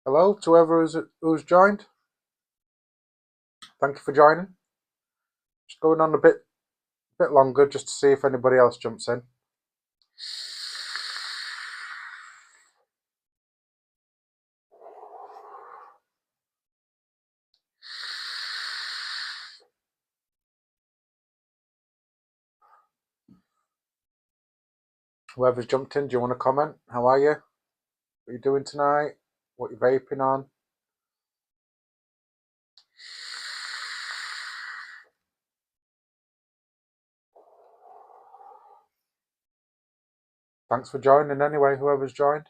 Hello to whoever who's joined. Thank you for joining. Just going on a bit longer just to see if anybody else jumps in. Whoever's jumped in, do you want to comment? How are you? What are you doing tonight? What are you vaping on? Thanks for joining anyway, whoever's joined.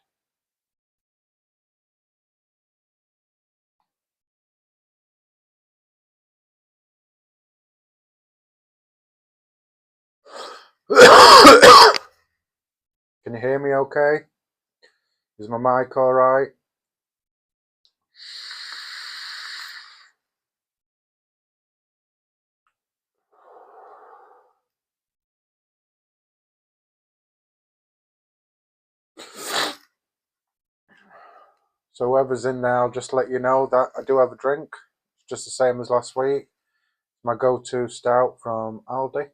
Can you hear me okay? Is my mic alright? So whoever's in there, I'll just let you know that I do have a drink. It's just the same as last week. My go-to stout from Aldi.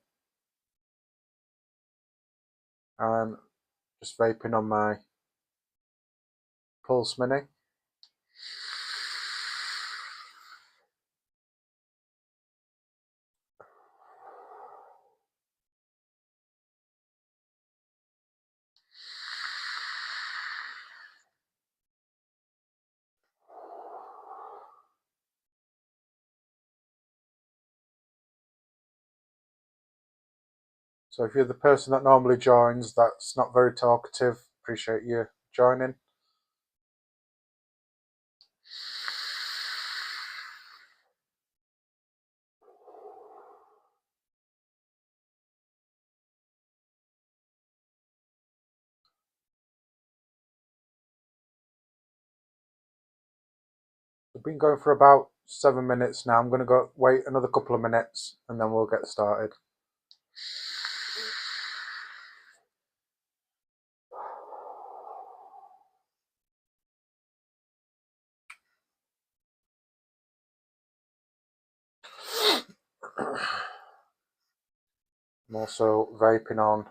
And just vaping on my Pulse Mini. So if you're the person that normally joins, that's not very talkative, appreciate you joining. We've been going for about 7 minutes now. I'm going to go wait another couple of minutes and then we'll get started. I'm also vaping on.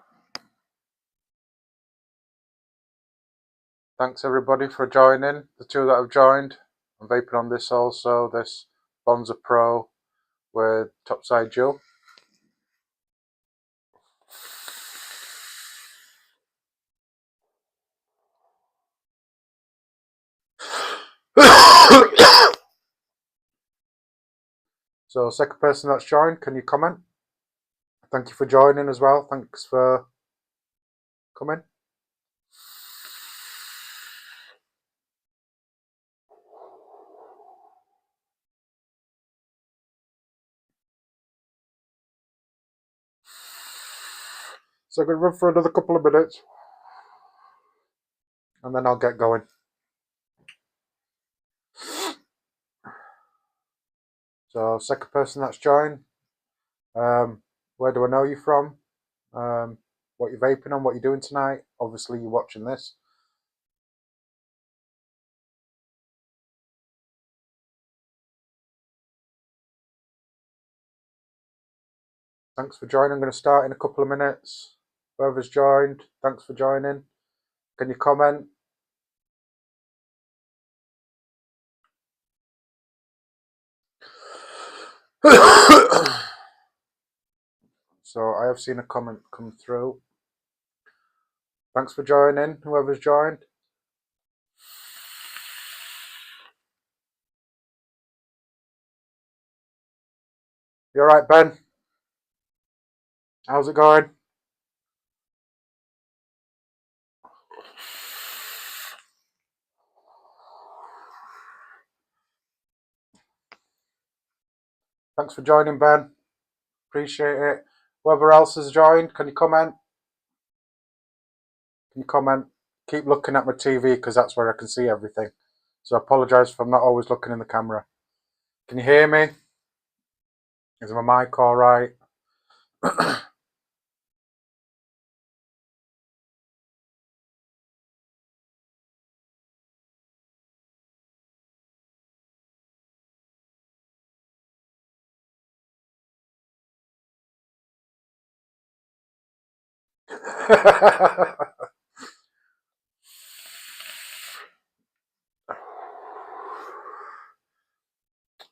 Thanks everybody for joining. The two that have joined. I'm vaping on this also, this Bonza Pro with topside Joe. So second person that's joined, can you comment? Thank you for joining as well. Thanks for coming. So I'm going to run for another couple of minutes and then I'll get going. So second person that's joined, where do I know you from? What you're vaping on, what you're doing tonight. Obviously you're watching this. Thanks for joining. I'm going to start in a couple of minutes. Whoever's joined, thanks for joining. Can you comment? So I have seen a comment come through. Thanks for joining, whoever's joined. You alright, Ben? How's it going? Thanks for joining, Ben. Appreciate it. Whoever else has joined, can you comment? Can you comment? Keep looking at my TV because that's where I can see everything. So I apologise if I'm not always looking in the camera. Can you hear me? Is my mic alright?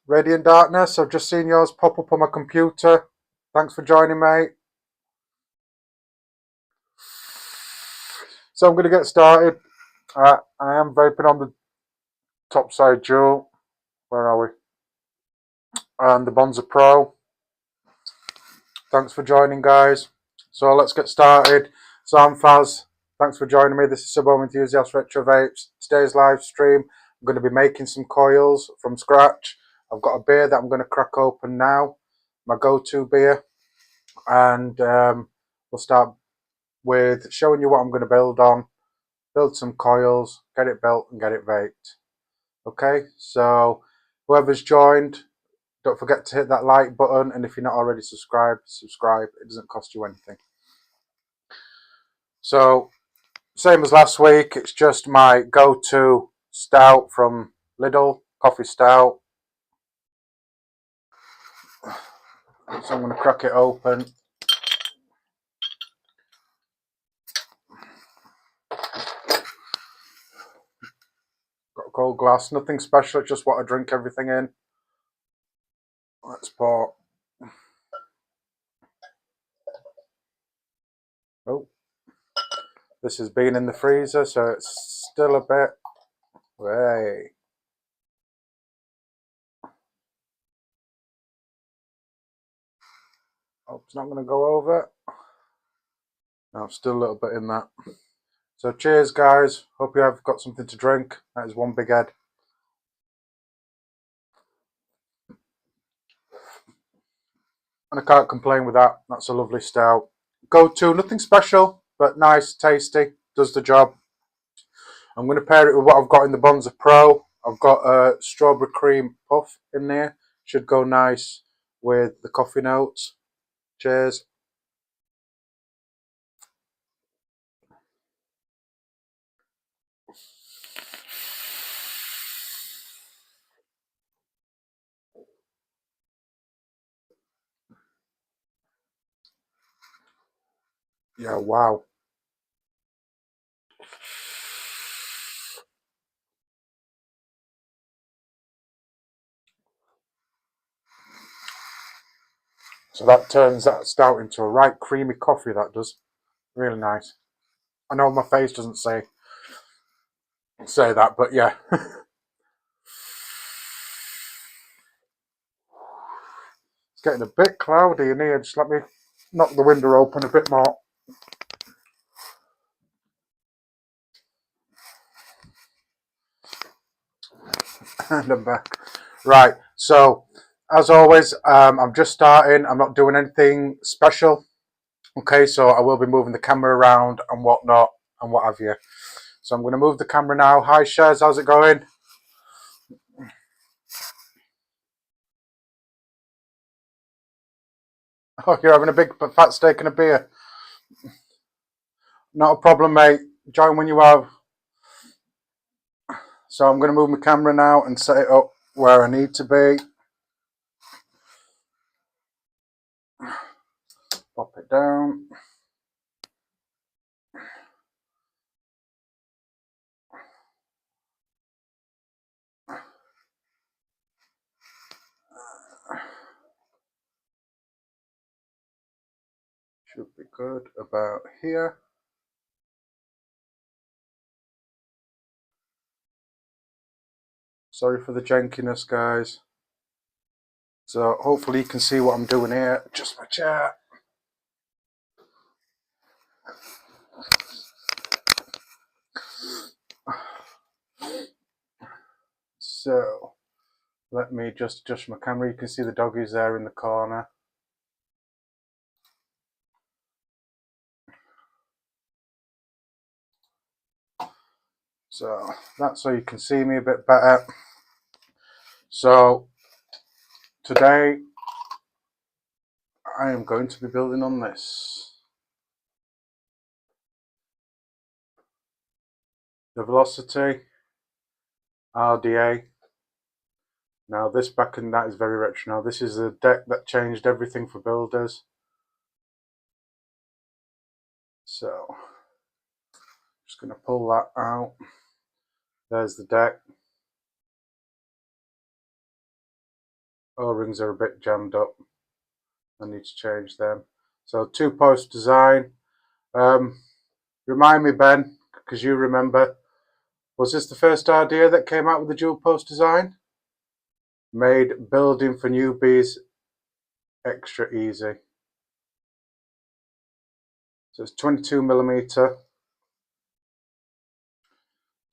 Radiant Darkness, I've just seen yours pop up on my computer. Thanks for joining, mate. So I'm going to get started. I am vaping on the Topside Dual. Where are we? And the Bonza Pro. Thanks for joining, guys. So let's get started. So I'm Faz. Thanks for joining me. This is Sub-Home Enthusiast Retro Vapes. Today's live stream, I'm going to be making some coils from scratch. I've got a beer that I'm going to crack open now, my go-to beer. And we'll start with showing you what I'm going to build some coils, get it built and get it vaped. Okay, so whoever's joined, don't forget to hit that like button, and if you're not already subscribed, subscribe. It doesn't cost you anything. So same as last week, it's just my go-to stout from Lidl, coffee stout. So I'm going to crack it open. Got a cold glass, nothing special, it's just what I drink everything in. Let's pour. Oh, this has been in the freezer, so it's still a bit. Hey. Hope it's not going to go over. No, still a little bit in that. So cheers, guys. Hope you have got something to drink. That is one big head. And I can't complain with that. That's a lovely stout. Go to, nothing special, but nice, tasty, does the job. I'm going to pair it with what I've got in the Bonza Pro. I've got a strawberry cream puff in there. Should go nice with the coffee notes. Cheers. Yeah, wow. So that turns that stout into a right creamy coffee, that does. Really nice. I know my face doesn't say that, but yeah. Getting a bit cloudy in here. Just let me knock the window open a bit more. And I'm back. Right, so as always, I'm just starting. I'm not doing anything special. Okay, so I will be moving the camera around and whatnot and what have you. So I'm going to move the camera now. Hi, Shaz, how's it going? Oh, you're having a big fat steak and a beer. Not a problem, mate. Join when you have. So I'm going to move my camera now and set it up where I need to be. Pop it down. Should be good about here. Sorry for the jankiness, guys. So hopefully you can see what I'm doing here. Just my chair. So let me just adjust my camera. You can see the doggies there in the corner. So that's so you can see me a bit better. So today I am going to be building on this. The Velocity RDA. Now this back and that is very retro. Now this is a deck that changed everything for builders. So just going to pull that out. There's the deck. O-rings are a bit jammed up. I need to change them. So 2-post design. Remind me, Ben, because you remember. Was this the first RDA that came out with the dual post design? Made building for newbies extra easy. So it's 22mm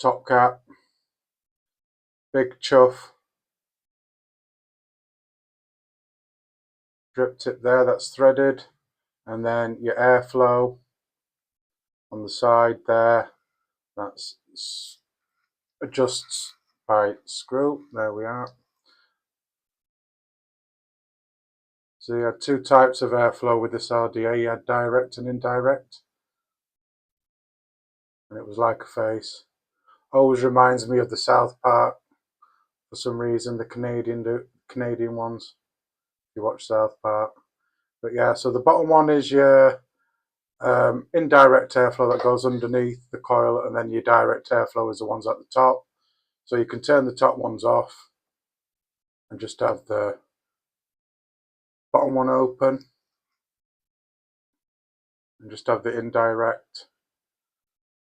top cap, big chuff, drip tip there, that's threaded, and then your airflow on the side there, that's adjusts by screw. There we are. So you had 2 types of airflow with this RDA. You had direct and indirect, and it was like a face. Always reminds me of the South Park for some reason, the Canadian ones, if you watch South Park. But yeah, so the bottom one is your indirect airflow that goes underneath the coil, and then your direct airflow is the ones at the top. So you can turn the top ones off and just have the bottom one open, and just have the indirect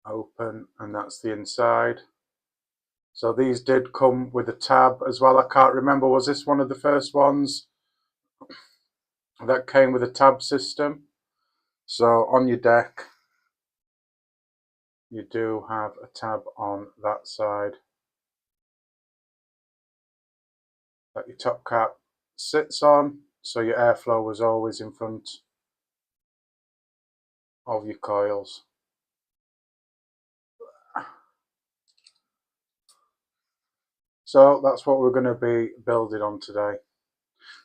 open, and that's the inside. So these did come with a tab as well. I can't remember, was this one of the first ones that came with a tab system? So on your deck you do have a tab on that side that your top cap sits on, so your airflow was always in front of your coils. So that's what we're going to be building on today.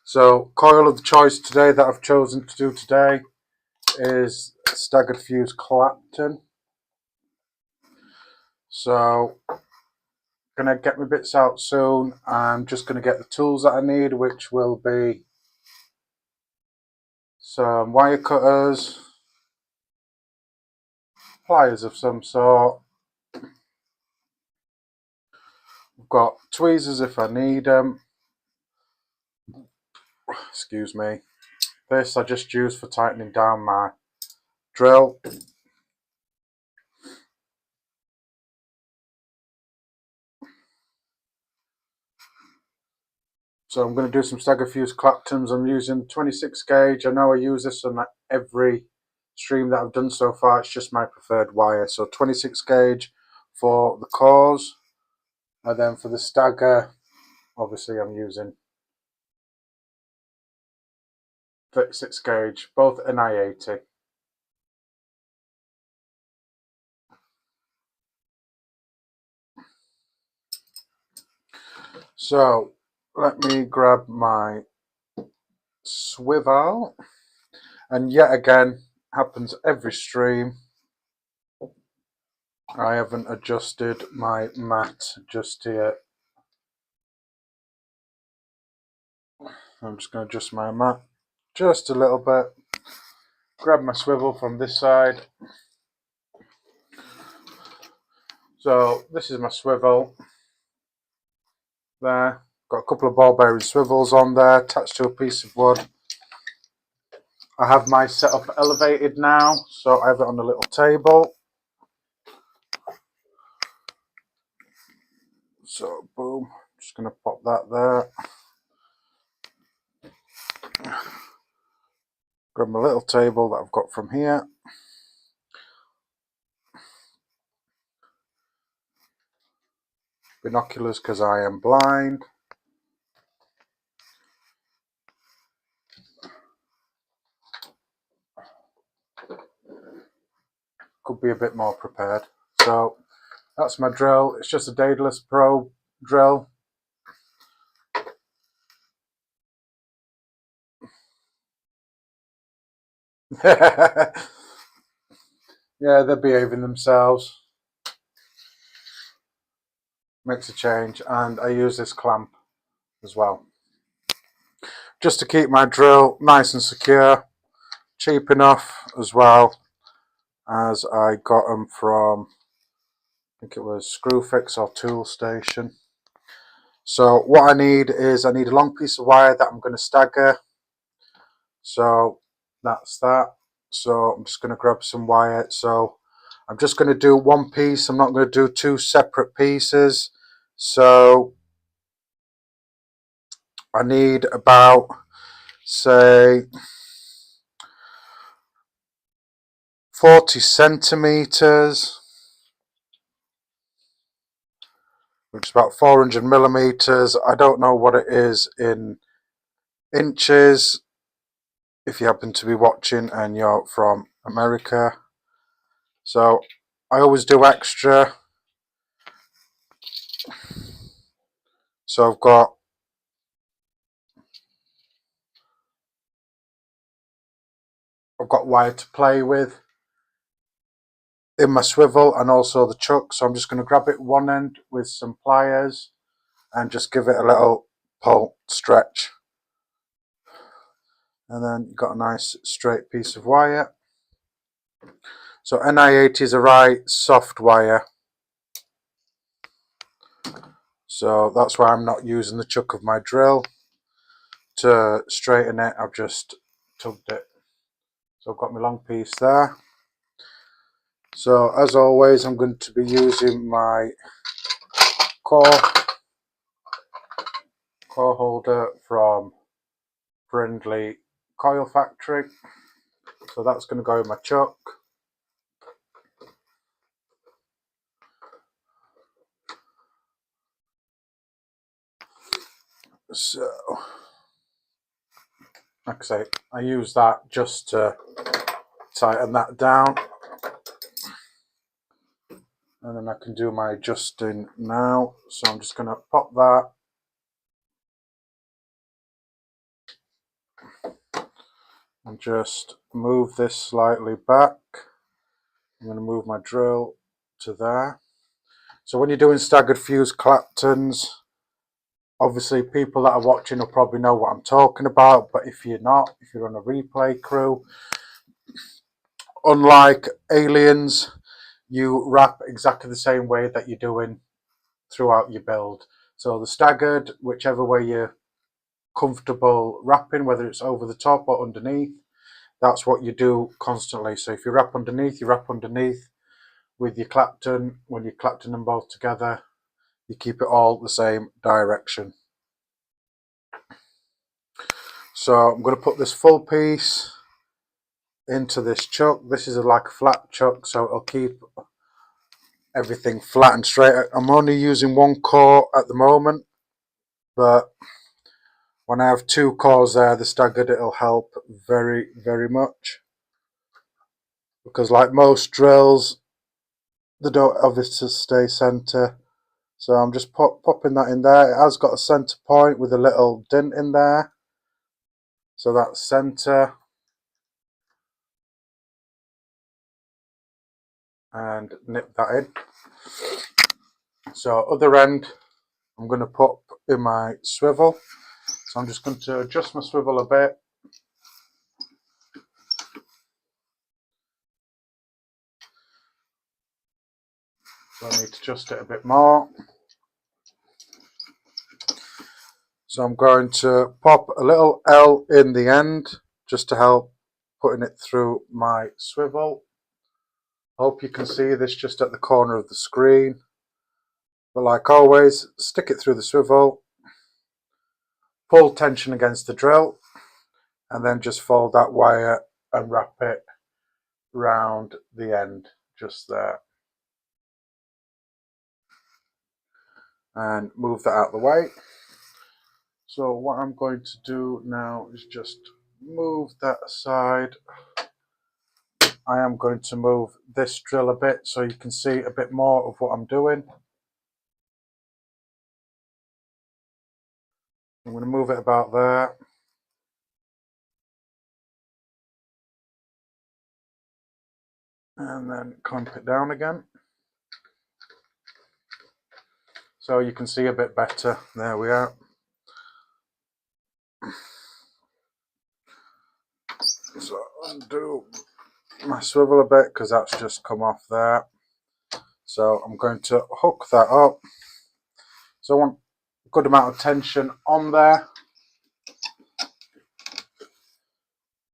So coil of the choice today that I've chosen to do today is staggered fuse Clapton. So gonna get my bits out soon. I'm just gonna get the tools that I need, which will be some wire cutters, pliers of some sort. I've got tweezers if I need them. Excuse me. This I just use for tightening down my drill. So I'm going to do some stagger fuse Claptons. I'm using 26 gauge. I know I use this on every stream that I've done so far. It's just my preferred wire. So 26 gauge for the cores, and then for the stagger, obviously I'm using 36 gauge, both NI80. So let me grab my swivel, and yet again, happens every stream, I haven't adjusted my mat just yet. I'm just going to adjust my mat just a little bit. Grab my swivel from this side. So this is my swivel there. Got a couple of ball bearing swivels on there attached to a piece of wood. I have my setup elevated now, so I have it on a little table. So boom, just going to pop that there. Grab my little table that I've got from here. Binoculars because I am blind. Could be a bit more prepared. So that's my drill. It's just a Daedalus Pro drill. Yeah, they're behaving themselves. Makes a change, and I use this clamp as well, just to keep my drill nice and secure. Cheap enough as well, as I got them from, I think it was Screwfix or Tool Station. So what I need is, I need a long piece of wire that I'm going to stagger. So that's that. So I'm just going to grab some wire. So I'm just going to do one piece. I'm not going to do two separate pieces. So I need about, say, 40 centimeters, which is about 400 millimeters. I don't know what it is in inches, if you happen to be watching and you're from America. So I always do extra. So I've got wire to play with in my swivel, and also the chuck. So I'm just going to grab it one end with some pliers and just give it a little pull stretch, and then you've got a nice straight piece of wire. So NI80 is a right soft wire, so that's why I'm not using the chuck of my drill to straighten it. I've just tugged it. So I've got my long piece there. So as always, I'm going to be using my core holder from Friendly Coil Factory. So that's going to go in my chuck. So, like I say, I use that just to tighten that down. And then I can do my adjusting now. So I'm just going to pop that. And just move this slightly back. I'm going to move my drill to there. So when you're doing staggered fuse Claptons, obviously people that are watching will probably know what I'm talking about, but if you're not, if you're on a replay crew, unlike aliens, you wrap exactly the same way that you're doing throughout your build. So the staggered, whichever way you're comfortable wrapping, whether it's over the top or underneath, that's what you do constantly. So if you wrap underneath, you wrap underneath. With your Clapton, when you're Clapton them both together, you keep it all the same direction. So I'm going to put this full piece into this chuck. This is like a flat chuck, so it'll keep everything flat and straight. I'm only using one core at the moment, but when I have two cores there, the staggered, it'll help very, very much. Because like most drills, they don't obviously stay centre. So I'm just popping that in there. It has got a centre point with a little dent in there. So that's centre. And nip that in. So other end, I'm going to put in my swivel. So I'm just going to adjust my swivel a bit. So I need to adjust it a bit more. So I'm going to pop a little L in the end just to help putting it through my swivel. Hope you can see this just at the corner of the screen. But like always, stick it through the swivel, pull tension against the drill, and then just fold that wire and wrap it round the end just there. And move that out of the way. So what I'm going to do now is just move that aside. I am going to move this drill a bit so you can see a bit more of what I'm doing. I'm going to move it about there. And then clamp it down again. So you can see a bit better. There we are. So undo my swivel a bit because that's just come off there. So I'm going to hook that up. So I want a good amount of tension on there.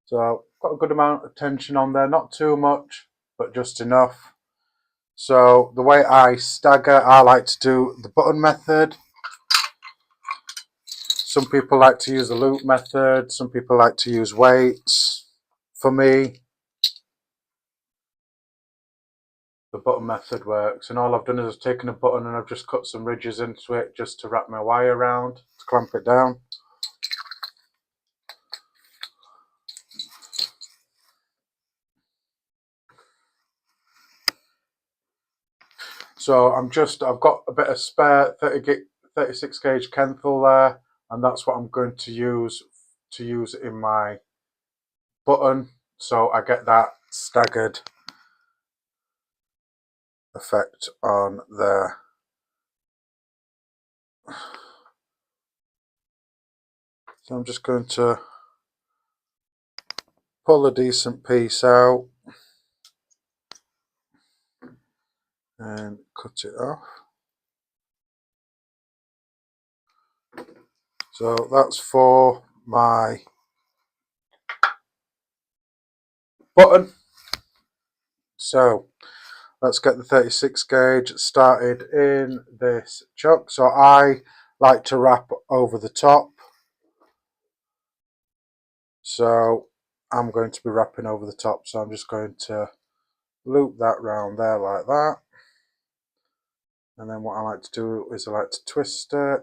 So got a good amount of tension on there, not too much, but just enough. So the way I stagger, I like to do the button method. Some people like to use the loop method, some people like to use weights. For me, the button method works, and all I've done is taken a button and I've just cut some ridges into it just to wrap my wire around, to clamp it down. So I've got a bit of spare 36 gauge Kenthal there, and that's what I'm going to use in my button, so I get that staggered effect on there. So I'm just going to pull a decent piece out and cut it off. So that's for my button. So let's get the 36 gauge started in this chuck. So I like to wrap over the top. So I'm going to be wrapping over the top. So I'm just going to loop that round there like that. And then what I like to do is I like to twist it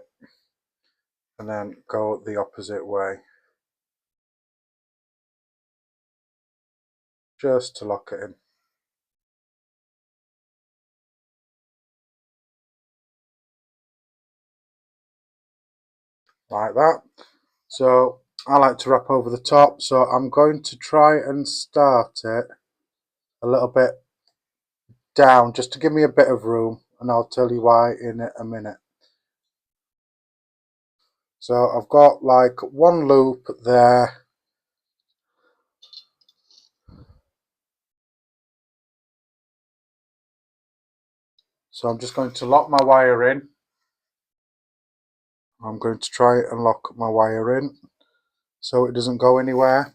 and then go the opposite way. Just to lock it in. Like that. So I like to wrap over the top, so I'm going to try and start it a little bit down just to give me a bit of room, and I'll tell you why in a minute. So I've got like one loop there. So I'm just going to lock my wire in. I'm going to try and lock my wire in so it doesn't go anywhere.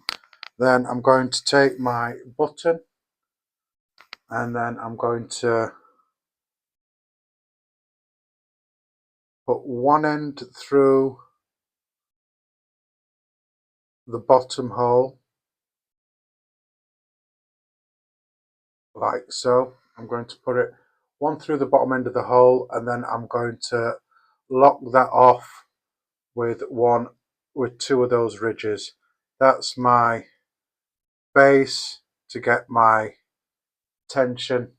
Then I'm going to take my button and then I'm going to put one end through the bottom hole like so. I'm going to put it one through the bottom end of the hole, and then I'm going to lock that off with two of those ridges. That's my base to get my tension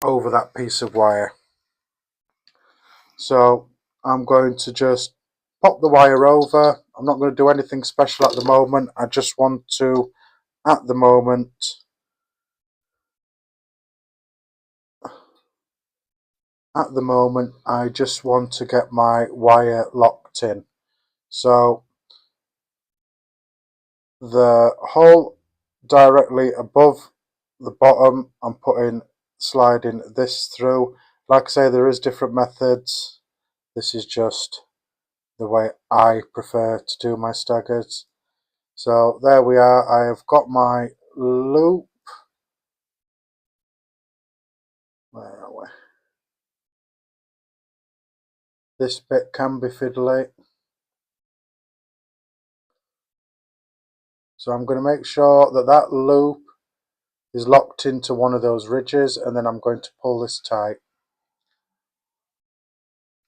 over that piece of wire. So I'm going to just pop the wire over. I'm not going to do anything special at the moment. I just want to, at the moment, I just want to get my wire locked in. So the hole directly above the bottom, I'm sliding this through. Like I say, there is different methods. This is just the way I prefer to do my staggers. So there we are. I have got my loop. Where are we? This bit can be fiddly. So I'm going to make sure that that loop is locked into one of those ridges, and then I'm going to pull this tight.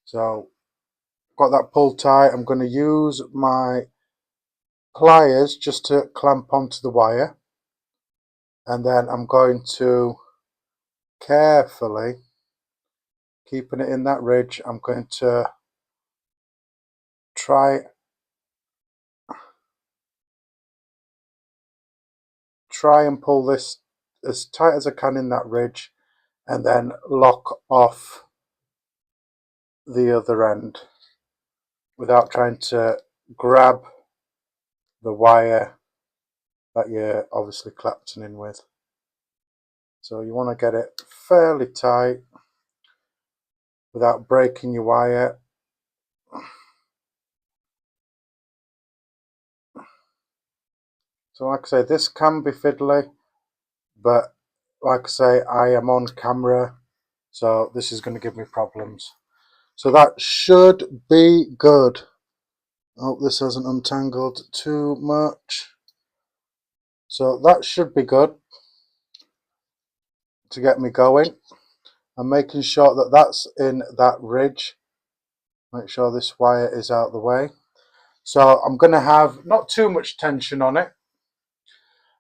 So got that pulled tight. I'm going to use my pliers just to clamp onto the wire, and then I'm going to carefully, keeping it in that ridge, I'm going to try and pull this as tight as I can in that ridge, and then lock off the other end without trying to grab the wire that you're obviously clamping in with. So you want to get it fairly tight without breaking your wire. So like I say, this can be fiddly, but like I say, I am on camera, so this is going to give me problems. So that should be good. I hope this hasn't untangled too much. So that should be good to get me going. I'm making sure that that's in that ridge. Make sure this wire is out of the way. So I'm going to have not too much tension on it,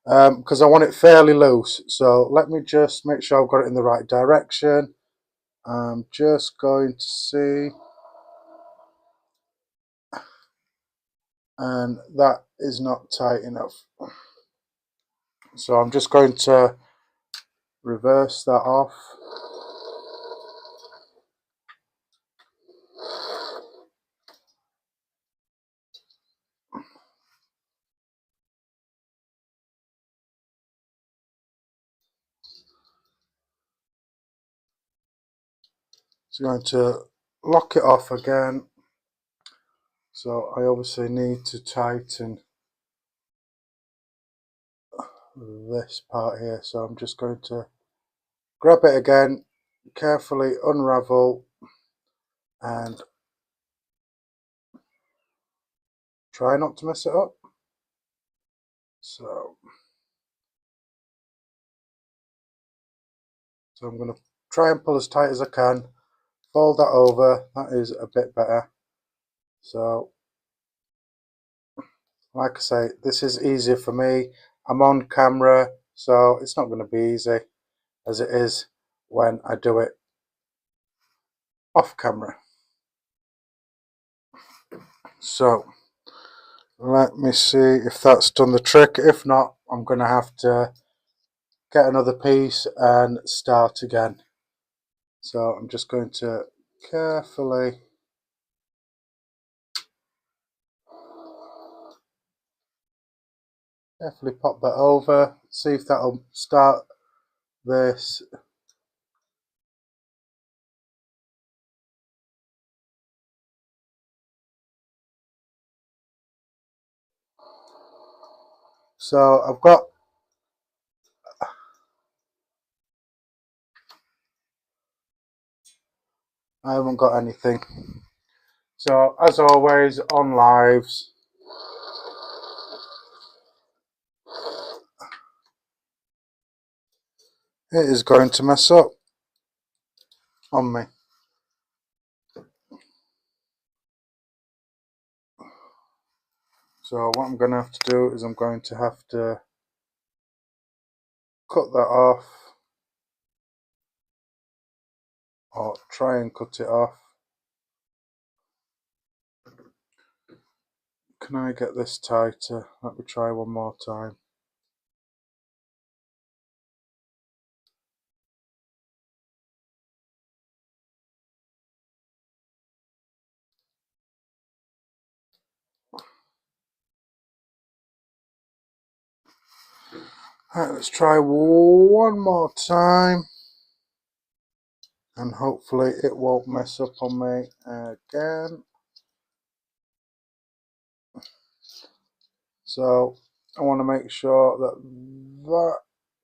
because I want it fairly loose. So let me just make sure I've got it in the right direction. I'm just going to see, and that is not tight enough. So I'm just going to reverse that off. So I'm going to lock it off again. So I obviously need to tighten this part here. So I'm just going to grab it again, carefully unravel, and try not to mess it up. So I'm going to try and pull as tight as I can, fold that over. That is a bit better. So like I say, this is easier for me. I'm on camera, so it's not going to be easy as it is when I do it off camera. So let me see if that's done the trick. If not, I'm going to have to get another piece and start again. So I'm just going to carefully pop that over, see if that'll start this. So I haven't got anything. So as always on lives, it is going to mess up on me. So what I'm going to have to do is I'm going to have to cut that off, or try and cut it off. Can I get this tighter? Let me try one more time. Right, let's try one more time, and hopefully it won't mess up on me again. So I want to make sure that that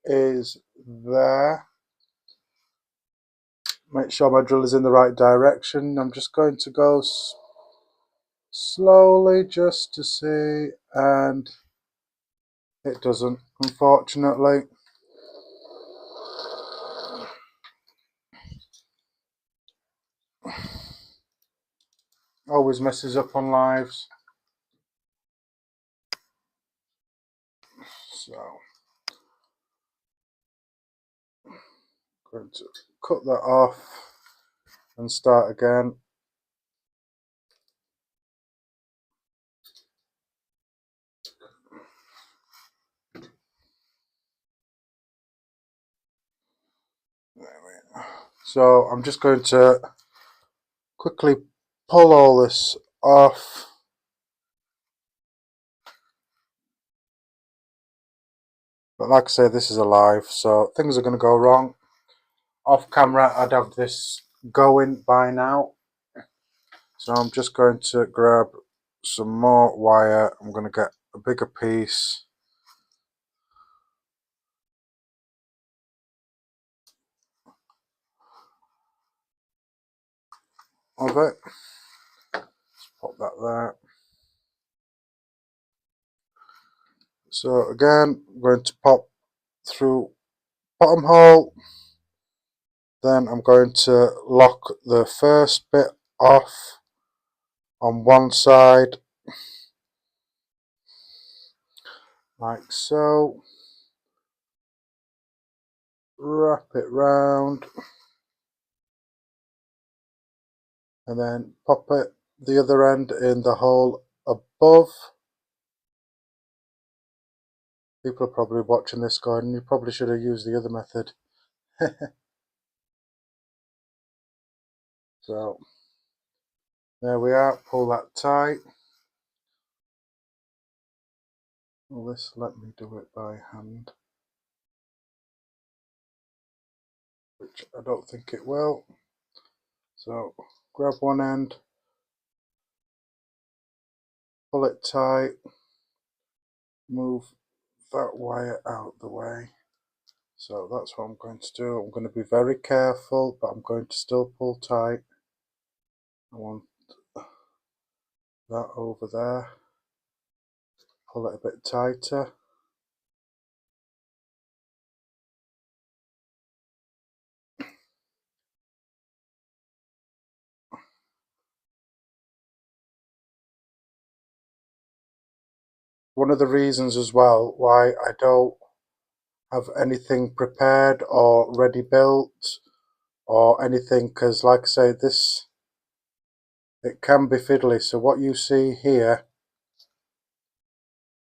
is there. Make sure my drill is in the right direction. I'm just going to go slowly just to see, and it doesn't, unfortunately. Always messes up on lives. So I'm going to cut that off and start again. So I'm just going to quickly pull all this off. But like I say, this is alive, so things are going to go wrong. Off camera, I'd have this going by now. So I'm just going to grab some more wire. I'm going to get a bigger piece of it. Let's pop that there. So again, I'm going to pop through bottom hole. Then I'm going to lock the first bit off on one side, like so. Wrap it round, and then pop it the other end in the hole above. People are probably watching this going, you probably should have used the other method. So there we are, pull that tight. Will this let me do it by hand? Which I don't think it will. So grab one end, pull it tight, move that wire out the way. So that's what I'm going to do. I'm going to be very careful, but I'm going to still pull tight. I want that over there. Pull it a bit tighter. One of the reasons as well why I don't have anything prepared or ready built or anything, because like I say, this, it can be fiddly. So what you see here,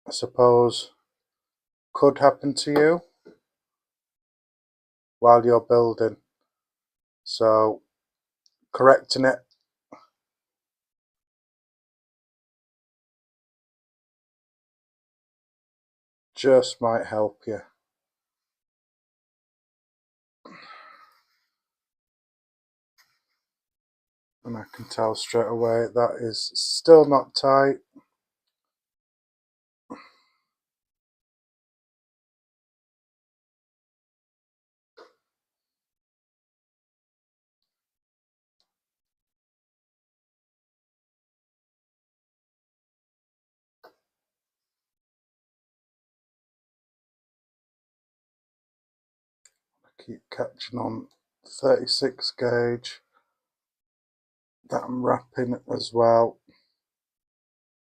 I suppose, could happen to you while you're building. So correcting it just might help you. And I can tell straight away that is still not tight. keep catching on 36 gauge that I'm wrapping as well.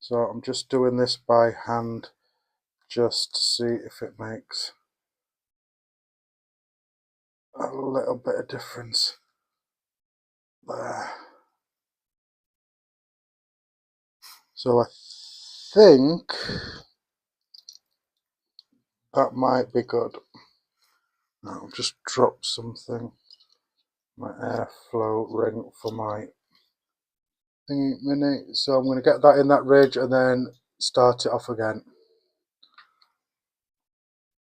So I'm just doing this by hand just to see if it makes a little bit of difference there. So I think that might be good. Now I'll just drop something, my airflow ring for my thingy mini. So I'm going to get that in that ridge and then start it off again.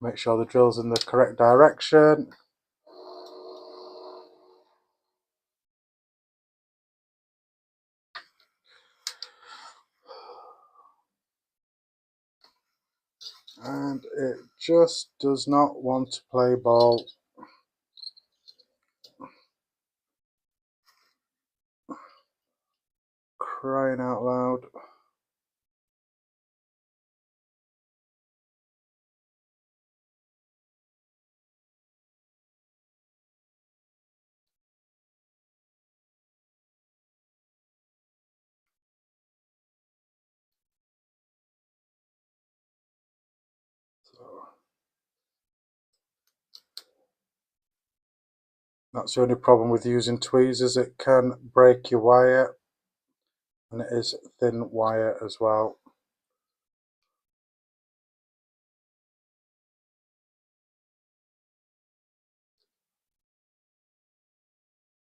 Make sure the drill's in the correct direction. And it just does not want to play ball. Crying out loud. That's the only problem with using tweezers, it can break your wire, and it is thin wire as well.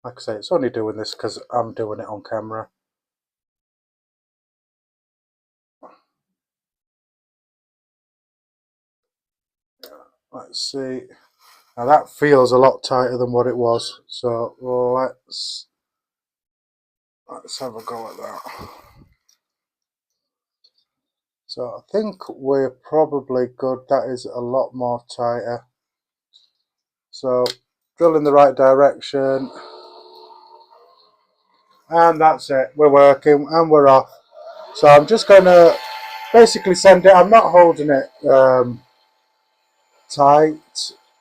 Like I say, it's only doing this because I'm doing it on camera. Let's see. Now that feels a lot tighter than what it was, so let's have a go at that. So I think we're probably good. That is a lot more tighter. So drill in the right direction, and that's it. We're working and we're off. So I'm just going to basically send it. I'm not holding it tight.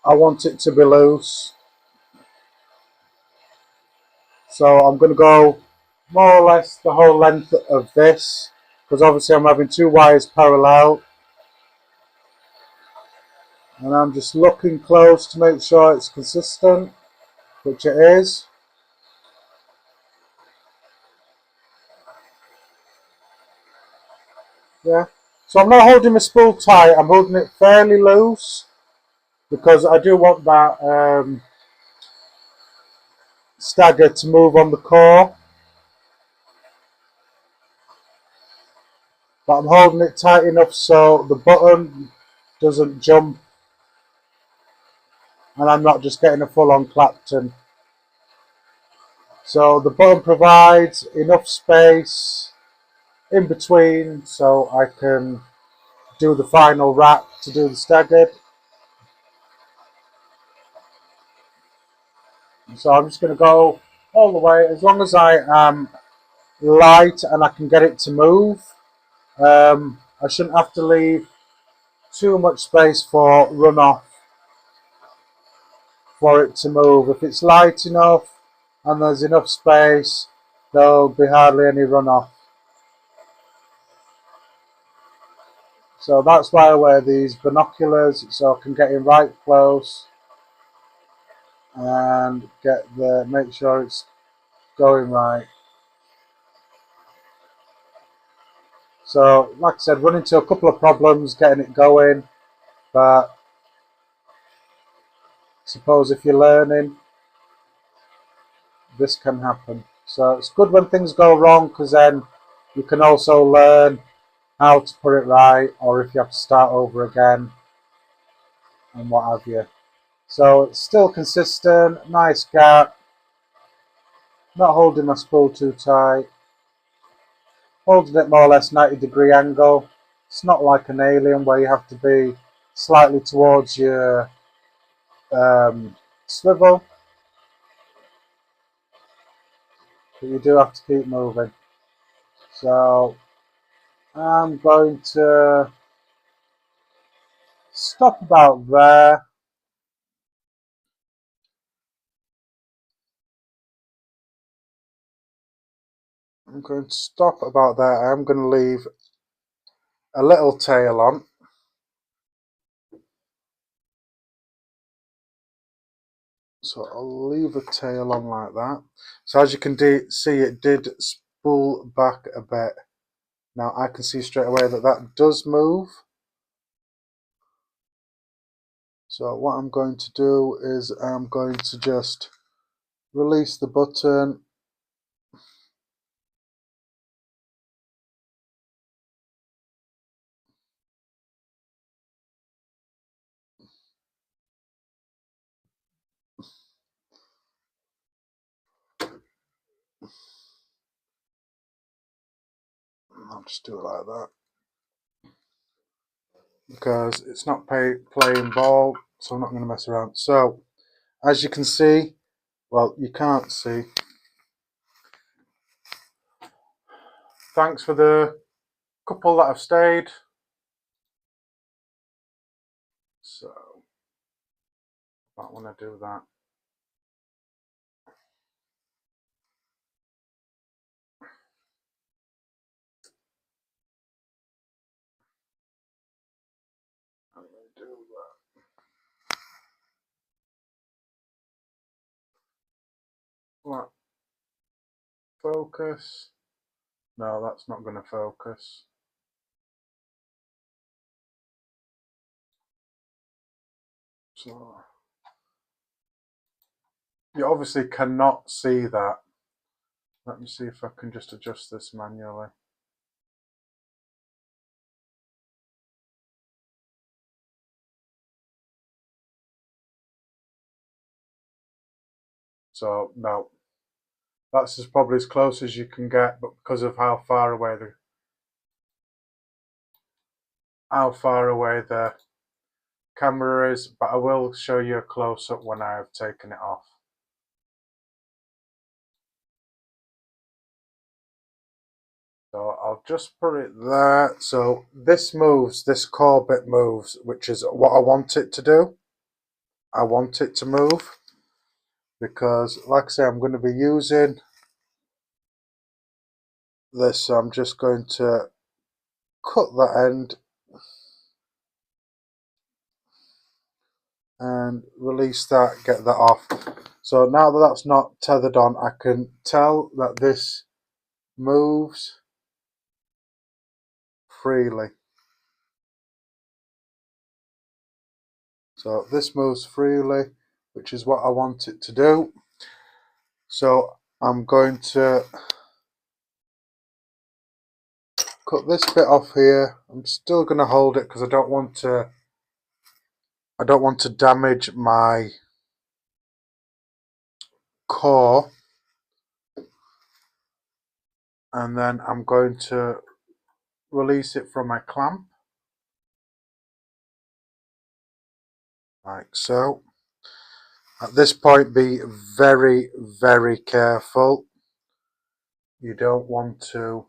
I want it to be loose. So I'm going to go more or less the whole length of this, because obviously I'm having two wires parallel. And I'm just looking close to make sure it's consistent, which it is. Yeah. So I'm not holding my spool tight, I'm holding it fairly loose, because I do want that stagger to move on the core. But I'm holding it tight enough so the button doesn't jump and I'm not just getting a full-on Clapton. So the button provides enough space in between so I can do the final wrap to do the staggered. So I'm just going to go all the way, as long as I am light and I can get it to move. I shouldn't have to leave too much space for runoff for it to move. If it's light enough and there's enough space, there'll be hardly any runoff. So that's why I wear these binoculars, so I can get in right close and make sure it's going right. So like I said, run into a couple of problems getting it going, but suppose if you're learning, this can happen. So it's good when things go wrong, because then you can also learn how to put it right, or if you have to start over again and what have you. So it's still consistent, nice gap, not holding my spool too tight, holding it more or less 90-degree angle. It's not like an alien where you have to be slightly towards your swivel, but you do have to keep moving. So I'm going to stop about there. I'm going to stop about there. I'm going to leave a little tail on. So I'll leave a tail on like that. So as you can see, it did spool back a bit. Now I can see straight away that that does move. So what I'm going to do is I'm going to just release the button. I'll just do it like that, because it's not playing ball, so I'm not going to mess around. So as you can see, well, you can't see. Thanks for the couple that have stayed. So I don't want to do that. I'm going to do that. What? Focus? No, that's not going to focus. So you obviously cannot see that. Let me see if I can just adjust this manually. So no, that's probably as close as you can get, but because of how far away the camera is, but I will show you a close-up when I have taken it off. So I'll just put it there. So this moves, this core bit moves, which is what I want it to do. I want it to move because, like I say, I'm going to be using this. So I'm just going to cut that end and release that, get that off. So now that that's not tethered on, I can tell that this moves freely. So this moves freely, which is what I want it to do. So I'm going to cut this bit off here. I'm still going to hold it because I don't want to damage my core. And then I'm going to release it from my clamp, like so. At this point, be very, very careful. You don't want to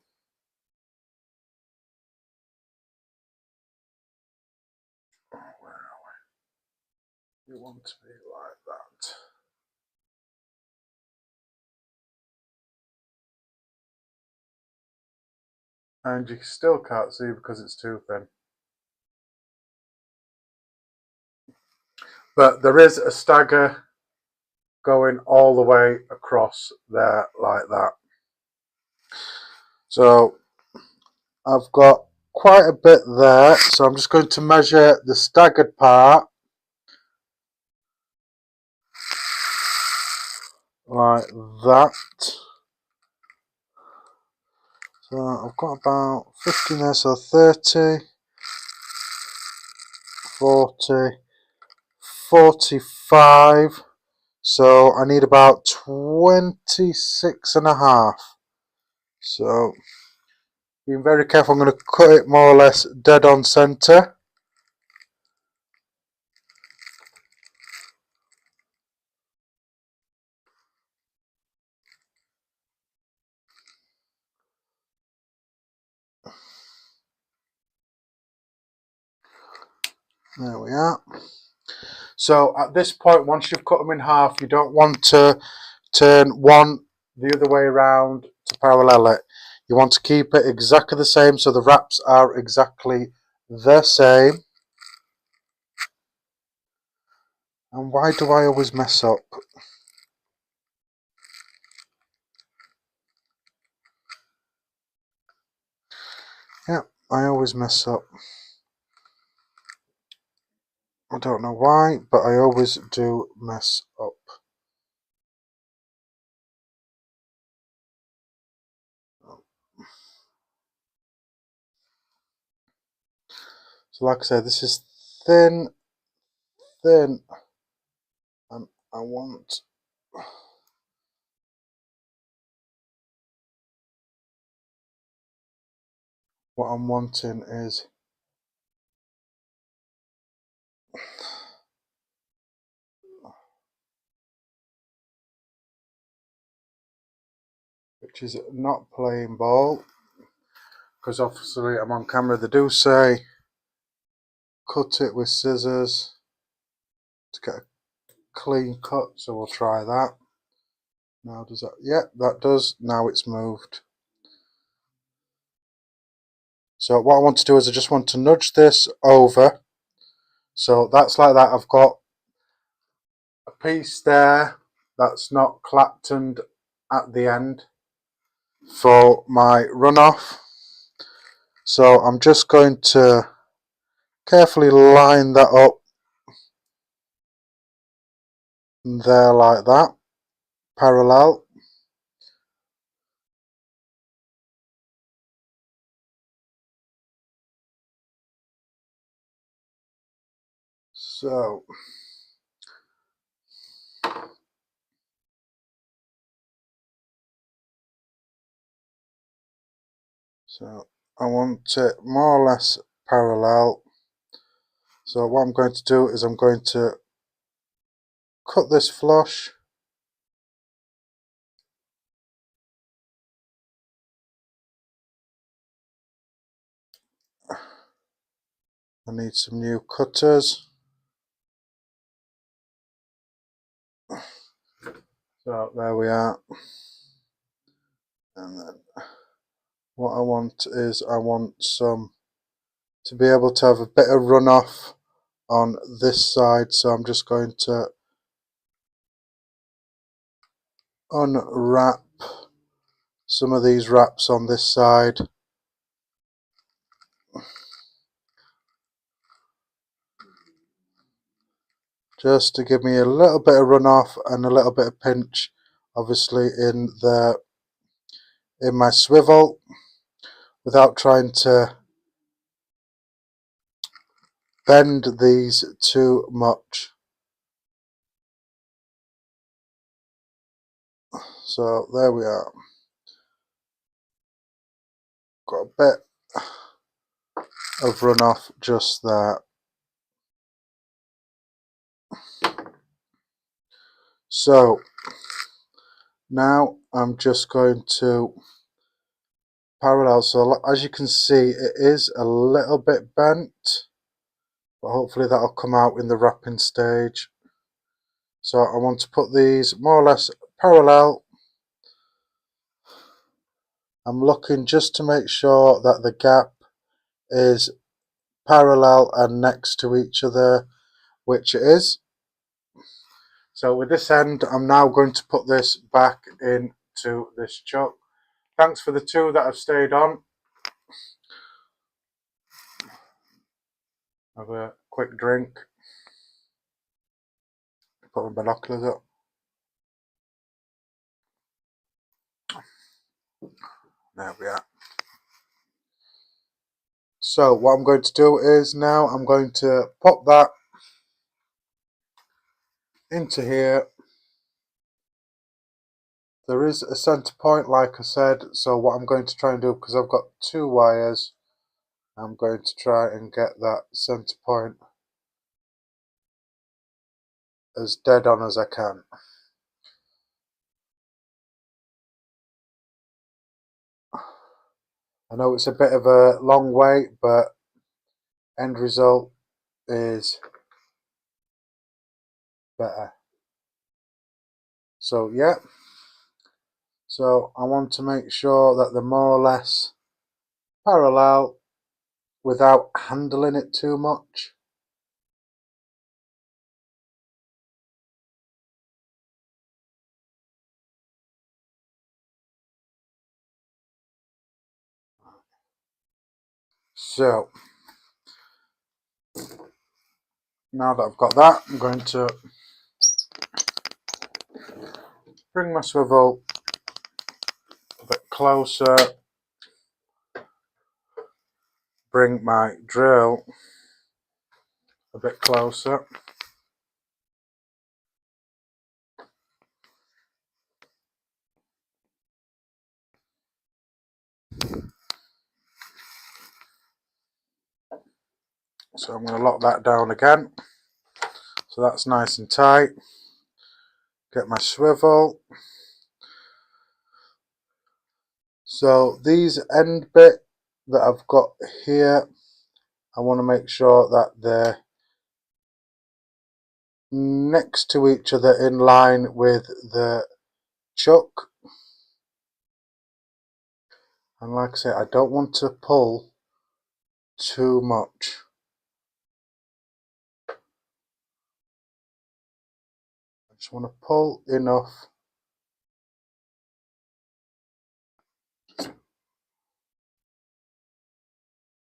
you want to be like that. And you still can't see because it's too thin. But there is a stagger going all the way across there like that. So I've got quite a bit there, so I'm just going to measure the staggered part like that. So I've got about 15 there, so 30, 40, 45. So I need about 26 and a half. So being very careful, I'm going to cut it more or less dead on center. There we are. So at this point, once you've cut them in half, you don't want to turn one the other way around to parallel it. You want to keep it exactly the same so the wraps are exactly the same. And why do I always mess up? Yeah, I always mess up. I don't know why, but I always do mess up. So like I said, this is thin, and I want what I'm wanting is which is not playing ball, because obviously I'm on camera. They do say cut it with scissors to get a clean cut, so we'll try that. Now does that? Yeah, that does. Now it's moved. So what I want to do is I just want to nudge this over. So that's like that. I've got a piece there that's not claptoned at the end for my runoff. So I'm just going to carefully line that up there like that, parallel. So I want it more or less parallel. So what I'm going to do is I'm going to cut this flush. I need some new cutters. So there we are. And then what I want is I want some to be able to have a bit of runoff on this side. So I'm just going to unwrap some of these wraps on this side. Just to give me a little bit of runoff and a little bit of pinch, obviously in my swivel, without trying to bend these too much. So there we are. Got a bit of runoff just there. So now I'm just going to parallel. So as you can see, it is a little bit bent, but hopefully that'll come out in the wrapping stage. So I want to put these more or less parallel. I'm looking just to make sure that the gap is parallel and next to each other, which it is. So with this end, I'm now going to put this back into this chuck. Thanks for the two that have stayed on. Have a quick drink. Put my binoculars up. There we are. So what I'm going to do is now I'm going to pop that into here. There is a center point, like I said, so what I'm going to try and do, because I've got two wires, I'm going to try and get that center point as dead on as I can. I know it's a bit of a long way, but end result is better. So yeah, So I want to make sure that they're more or less parallel without handling it too much. So now that I've got that, I'm going to bring my swivel a bit closer, bring my drill a bit closer. So I'm going to lock that down again. So that's nice and tight. Get my swivel. So these end bit that I've got here, I want to make sure that they're next to each other in line with the chuck. And like I say, I don't want to pull too much. I just want to pull enough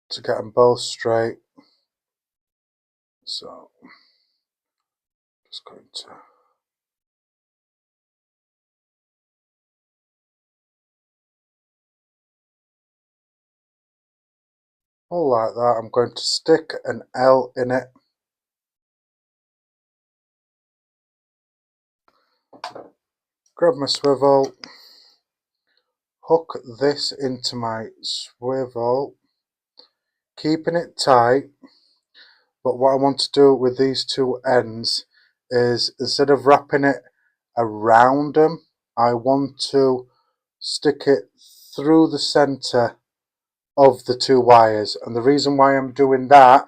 to get them both straight. So just going to pull like that. I'm going to stick an L in it. Grab my swivel, hook this into my swivel, keeping it tight. But what I want to do with these two ends is, instead of wrapping it around them, I want to stick it through the center of the two wires. And the reason why I'm doing that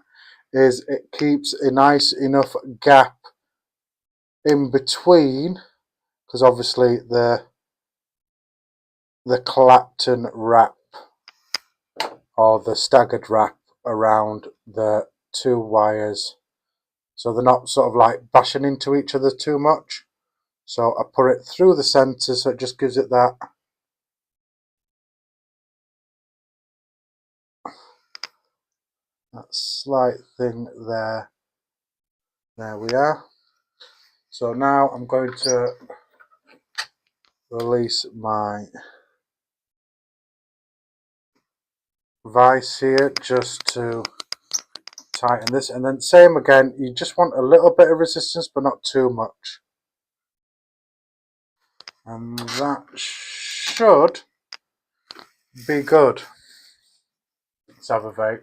is it keeps a nice enough gap in between, because obviously the Clapton wrap or the staggered wrap around the two wires, so they're not sort of like bashing into each other too much. So I put it through the center, so it just gives it that slight thing there. There we are. So now I'm going to release my vice here just to tighten this, and then same again, you just want a little bit of resistance but not too much, and that should be good. Let's have a vape.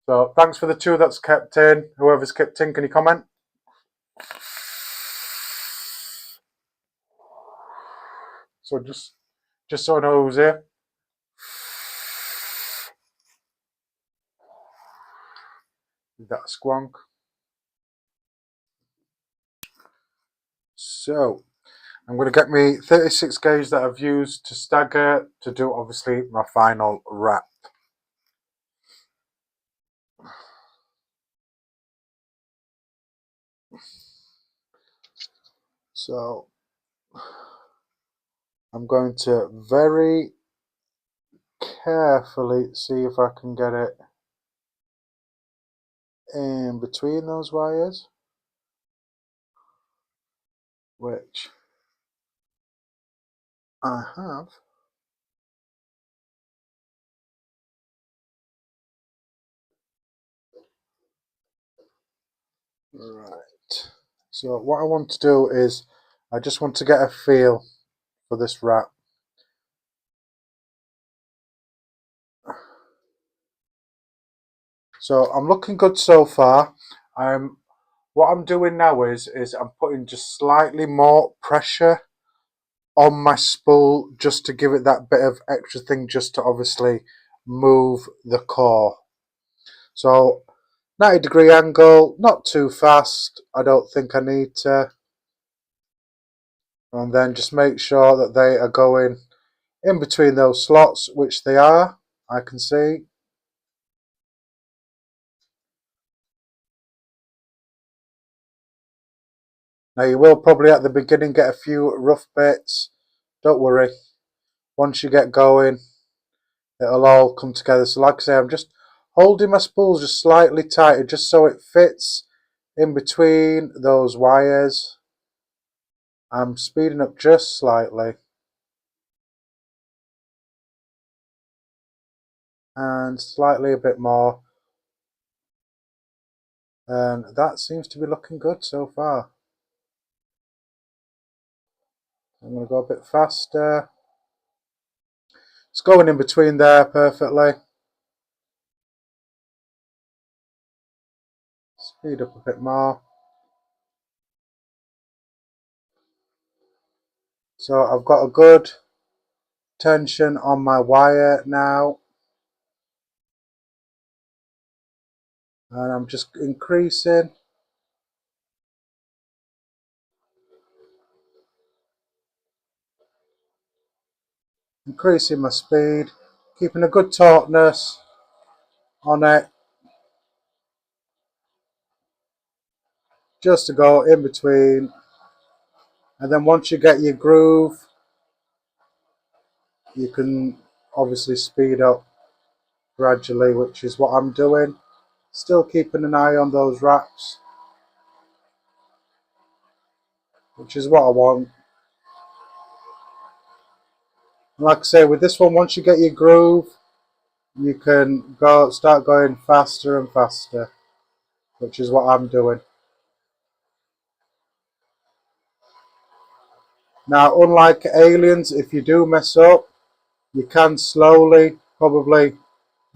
So thanks for the two that's kept in. Whoever's kept in, can you comment? So just so I know who's here. That squonk. So I'm going to get me 36 gauge that I've used to stagger to do obviously my final wrap. So I'm going to very carefully see if I can get it in between those wires, which I have. Right. So what I want to do is I just want to get a feel for this wrap. So I'm looking good so far. What I'm doing now is I'm putting just slightly more pressure on my spool just to give it that bit of extra thing, just to obviously move the core. So 90-degree angle, not too fast. I don't think I need to. And then just make sure that they are going in between those slots, which they are, I can see. Now you will probably at the beginning get a few rough bits. Don't worry. Once you get going, it'll all come together. So like I say, I'm just holding my spools just slightly tighter just so it fits in between those wires. I'm speeding up just slightly. And slightly a bit more. And that seems to be looking good so far. I'm going to go a bit faster. It's going in between there perfectly. Speed up a bit more. So I've got a good tension on my wire now. And I'm just increasing. Increasing my speed. Keeping a good tautness on it. Just to go in between. And then once you get your groove, you can obviously speed up gradually, which is what I'm doing. Still keeping an eye on those wraps, which is what I want. Like I say, with this one, once you get your groove, you can start going faster and faster, which is what I'm doing. Now, unlike aliens, if you do mess up, you can slowly probably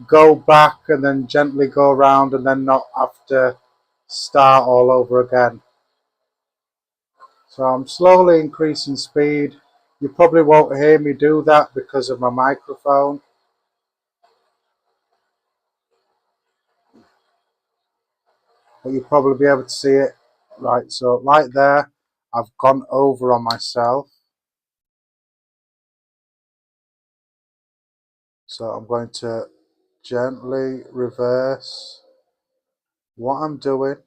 go back and then gently go around and then not have to start all over again. So I'm slowly increasing speed. You probably won't hear me do that because of my microphone. But you'll probably be able to see it. Right, so right there, I've gone over on myself. So I'm going to gently reverse what I'm doing,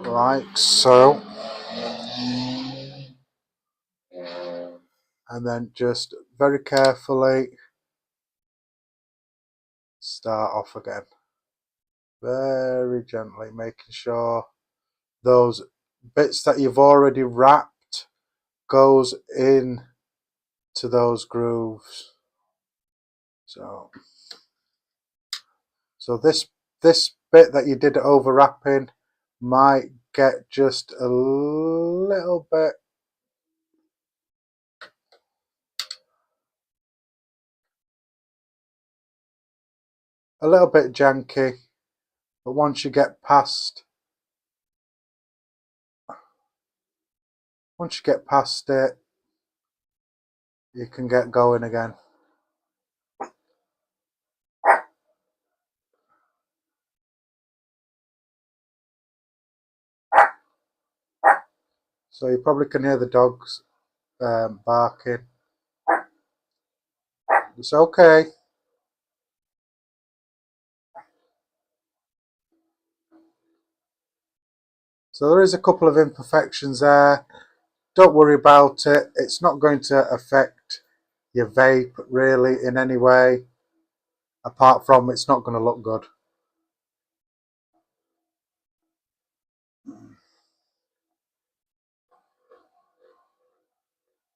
like so. And then just very carefully start off again. Very gently, making sure those bits that you've already wrapped goes in to those grooves. So this bit that you did overwrapping might get just a little bit janky, but once you get past it, you can get going again. So you probably can hear the dogs barking. It's okay. So there is a couple of imperfections there. Don't worry about it. It's not going to affect your vape really in any way, apart from it's not going to look good.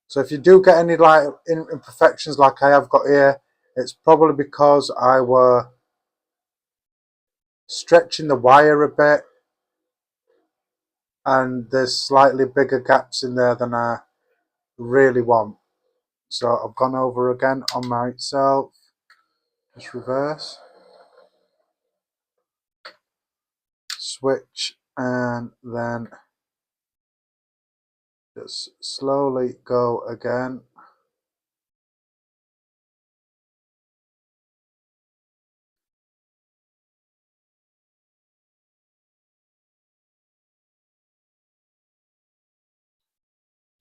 So if you do get any like imperfections like I have got here, it's probably because I were stretching the wire a bit and there's slightly bigger gaps in there than I really want. So I've gone over again on myself, just reverse, switch, and then just slowly go again.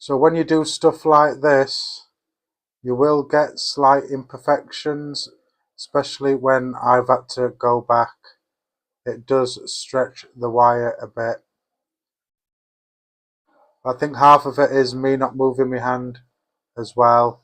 So when you do stuff like this, you will get slight imperfections, especially when I've had to go back. It does stretch the wire a bit. I think half of it is me not moving my hand as well.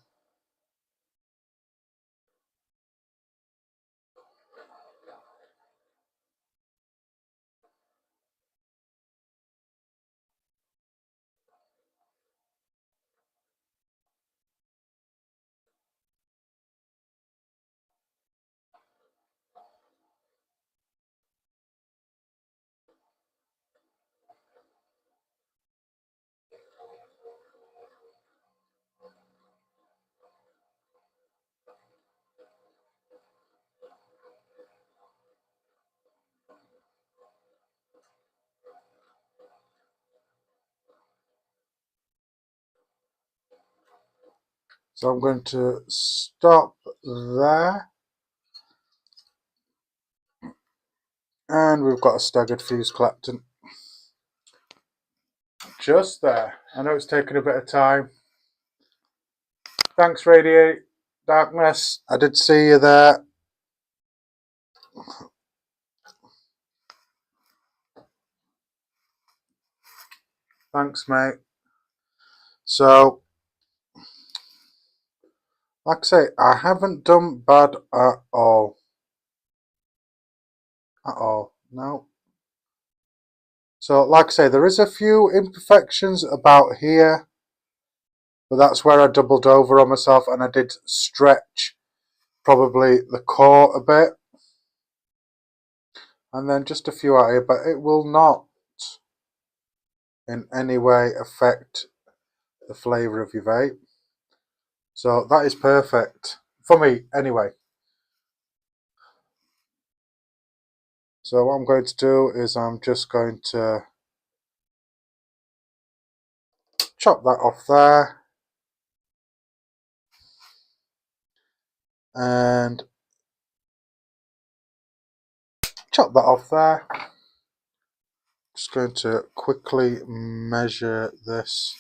So I'm going to stop there. And we've got a staggered fuse collectant. Just there. I know it's taken a bit of time. Thanks, Radiate Darkness. I did see you there. Thanks, mate. So, like I say, I haven't done bad at all. No. So, like I say, there is a few imperfections about here, but that's where I doubled over on myself and I did stretch probably the core a bit. And then just a few out here, but it will not in any way affect the flavour of your vape. So that is perfect for me anyway. So what I'm going to do is I'm just going to chop that off there and chop that off there. Just going to quickly measure this.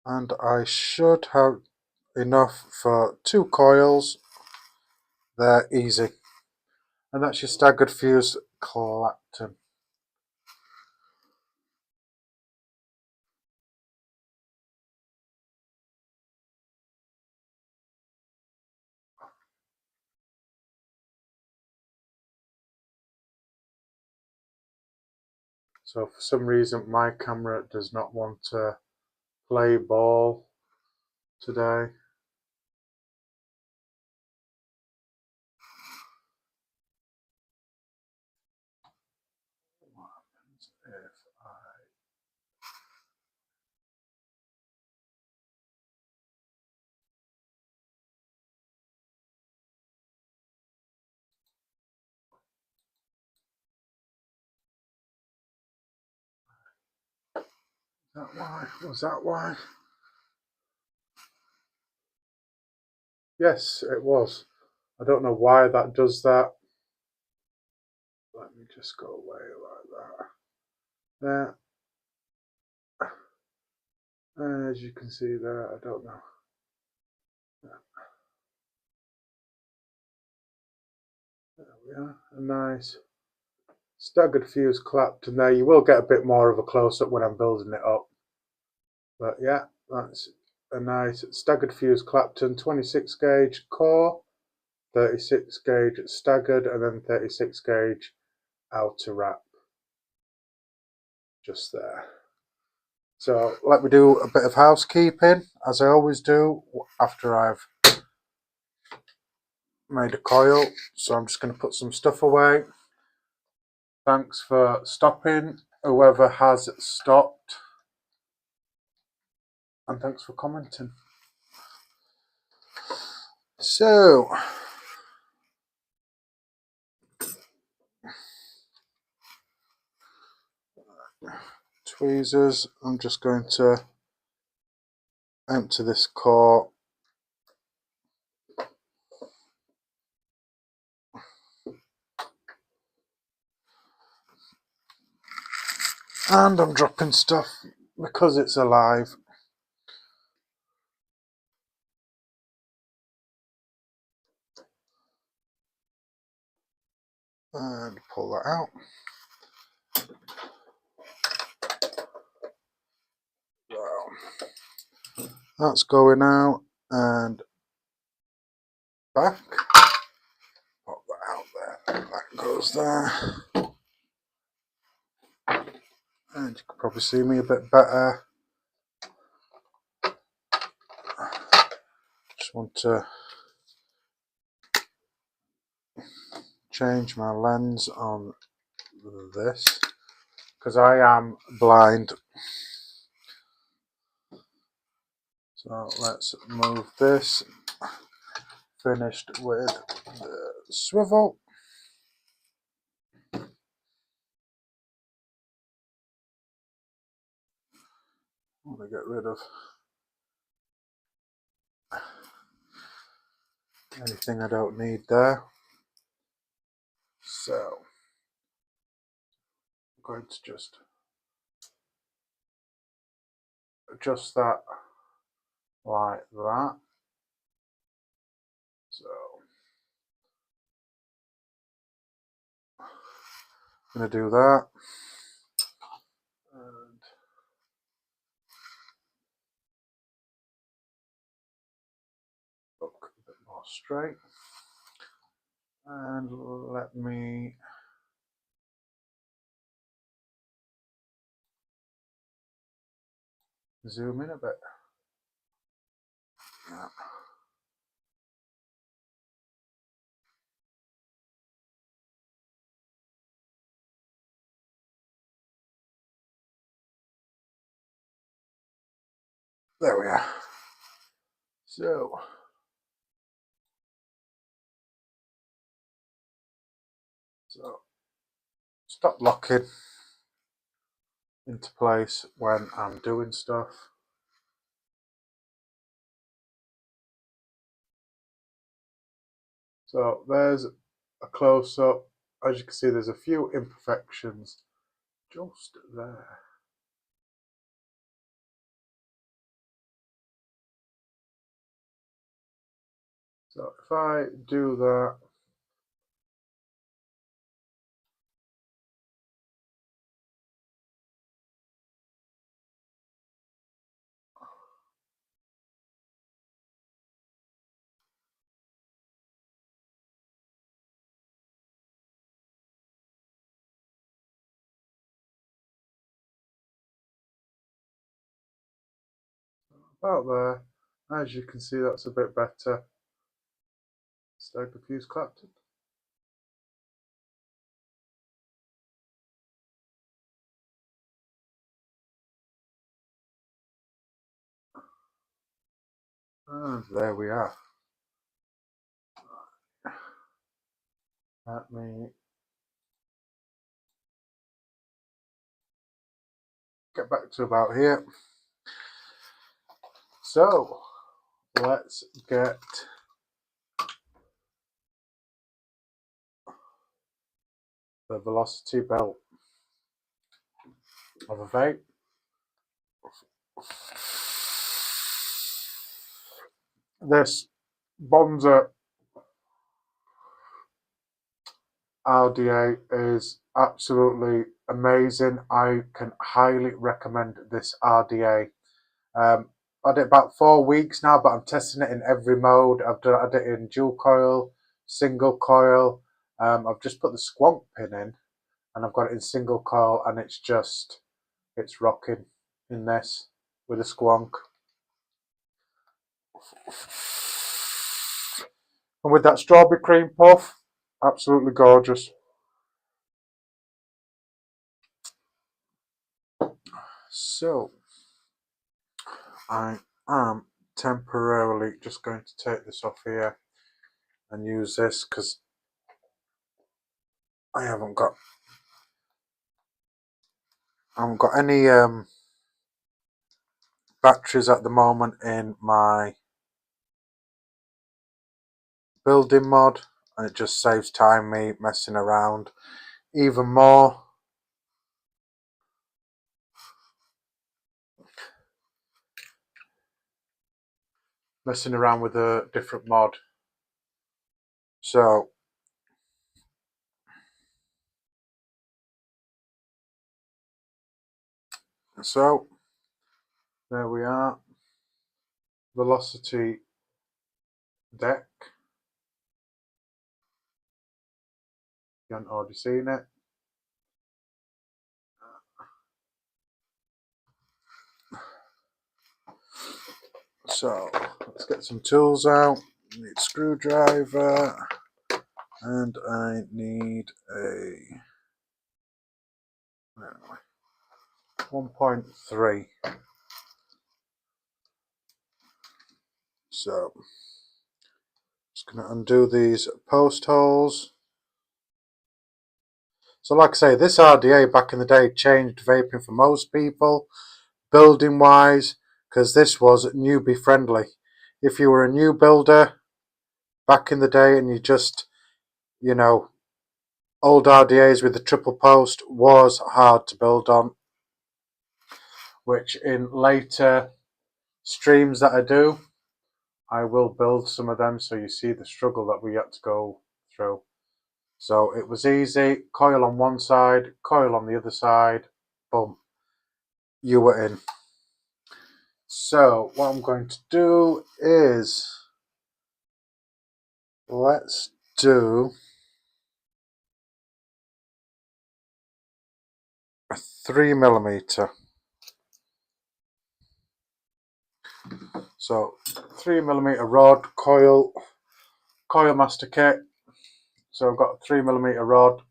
And I should have enough for 2 coils. They're easy. And that's your staggered fuse collectant. So for some reason my camera does not want to play ball today. What happens if that why? Was that why? Yes, it was. I don't know why that does that. Let me just go away like that. There. As you can see there, I don't know. There we are. A nice staggered fuse clapped in there. You will get a bit more of a close-up when I'm building it up. But yeah, that's a nice staggered fuse Clapton 26 gauge core, 36 gauge staggered, and then 36 gauge outer wrap. Just there. So let me do a bit of housekeeping, as I always do after I've made a coil. So I'm just going to put some stuff away. Thanks for stopping, whoever has stopped. And thanks for commenting. So, tweezers, I'm just going to empty this core. And I'm dropping stuff because it's alive. And pull that out. So that's going out and back. Pop that out there. That goes there. And you can probably see me a bit better. Just want to change my lens on this because I am blind. So let's move this. Finished with the swivel. I want to get rid of anything I don't need there. So I'm going to just adjust that like that. So I'm going to do that. And look a bit more straight. And let me zoom in a bit. Yeah. There we are. So stop locking into place when I'm doing stuff. So there's a close-up. As you can see, there's a few imperfections just there. So if I do that, about there, as you can see, that's a bit better. Stay confused, Clapton. And there we are. Let me get back to about here. So let's get the velocity belt of a vape. This Bonza RDA is absolutely amazing. I can highly recommend this RDA. I had it about 4 weeks now, but I'm testing it in every mode. I've had it in dual coil, single coil. I've just put the squonk pin in, and I've got it in single coil, and it's rocking in this with a squonk. And with that strawberry cream puff, absolutely gorgeous. So I am temporarily just going to take this off here and use this because I haven't got any batteries at the moment in my building mod, and it just saves time me messing around even more. messing around with a different mod. So there we are, velocity deck. You haven't already seen it. So let's get some tools out. I need a screwdriver, and I need a 1.3. So just going to undo these post holes. So like I say, this RDA back in the day changed vaping for most people, building wise, because this was newbie friendly. If you were a new builder back in the day and you just, you know, old RDAs with the triple post was hard to build on, which in later streams that I do, I will build some of them so you see the struggle that we had to go through. So it was easy, coil on one side, coil on the other side, boom, you were in. So what I'm going to do is, let's do a 3mm. So 3mm rod, coil master kit. So I've got a 3mm rod.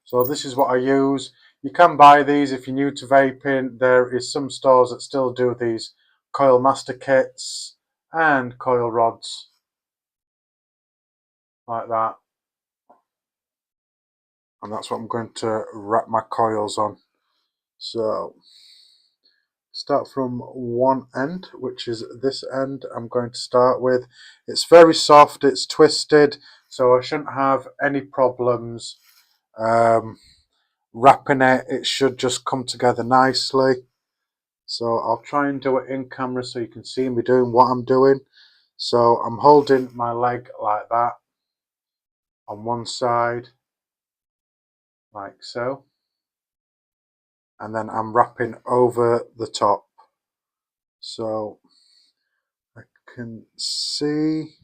So this is what I use. You can buy these if you're new to vaping. There is some stores that still do these coil master kits and coil rods like that. And that's what I'm going to wrap my coils on. So start from one end, which is this end I'm going to start with. It's very soft, it's twisted, so I shouldn't have any problems wrapping it. It should just come together nicely. So I'll try and do it in camera so you can see me doing what I'm doing. So I'm holding my leg like that on one side, like so, and then I'm wrapping over the top. So I can see,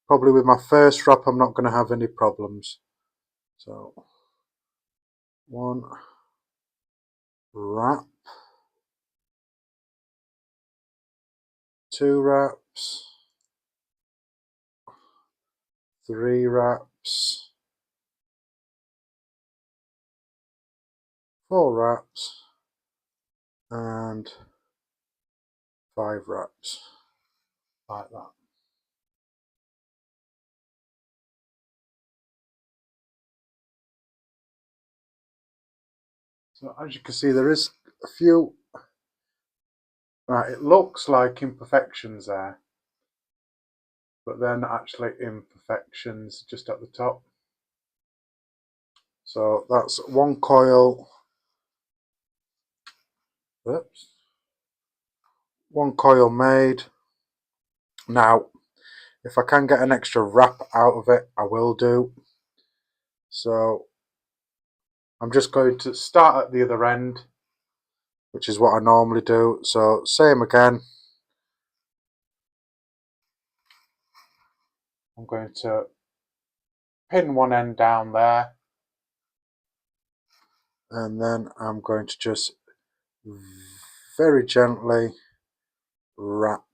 probably with my first wrap I'm not going to have any problems. So one wrap, two wraps, three wraps, four wraps, and five wraps, like that. So as you can see, there is a few, right, it looks like imperfections there, but they're not actually imperfections, just at the top. So that's one coil, oops, one coil made. Now, if I can get an extra wrap out of it, I will do. So I'm just going to start at the other end, which is what I normally do. So same again. I'm going to pin one end down there, and then I'm going to just very gently wrap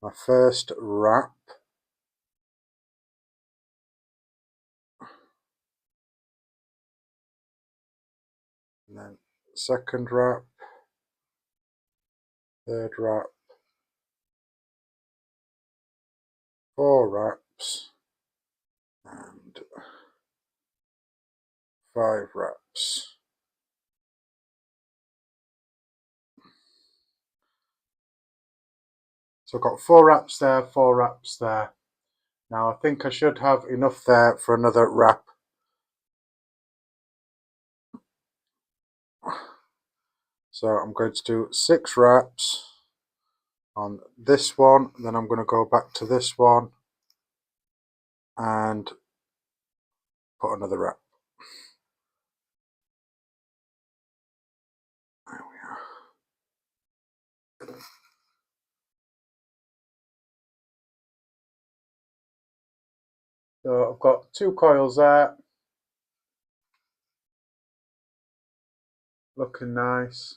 my first wrap, and then second wrap, third wrap, four wraps, and five wraps. So I've got four wraps there, four wraps there. Now I think I should have enough there for another wrap. So I'm going to do 6 reps on this one, then I'm going to go back to this one and put another rep. There we are. So I've got 2 coils there, looking nice.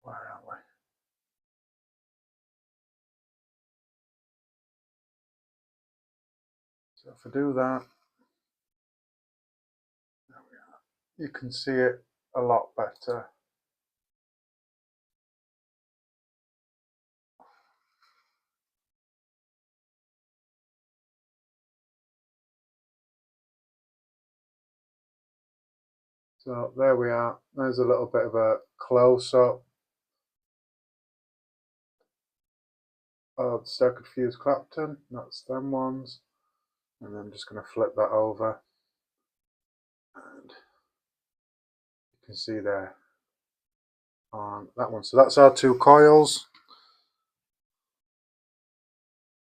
Where are we? So if I do that, there we are. You can see it a lot better. So there we are. There's a little bit of a close-up of Stoked Fuse Clapton. That's them ones. And I'm just going to flip that over. And you can see there on that one. So that's our 2 coils.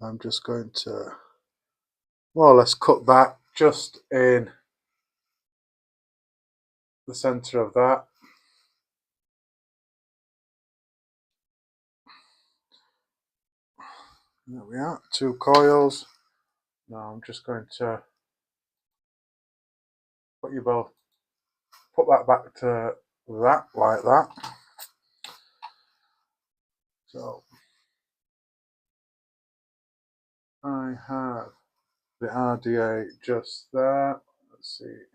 I'm just going to more or less cut that just in the center of that. There we are, 2 coils. Now I'm just going to put that back to that, like that. So I have the RDA just there. Let's see.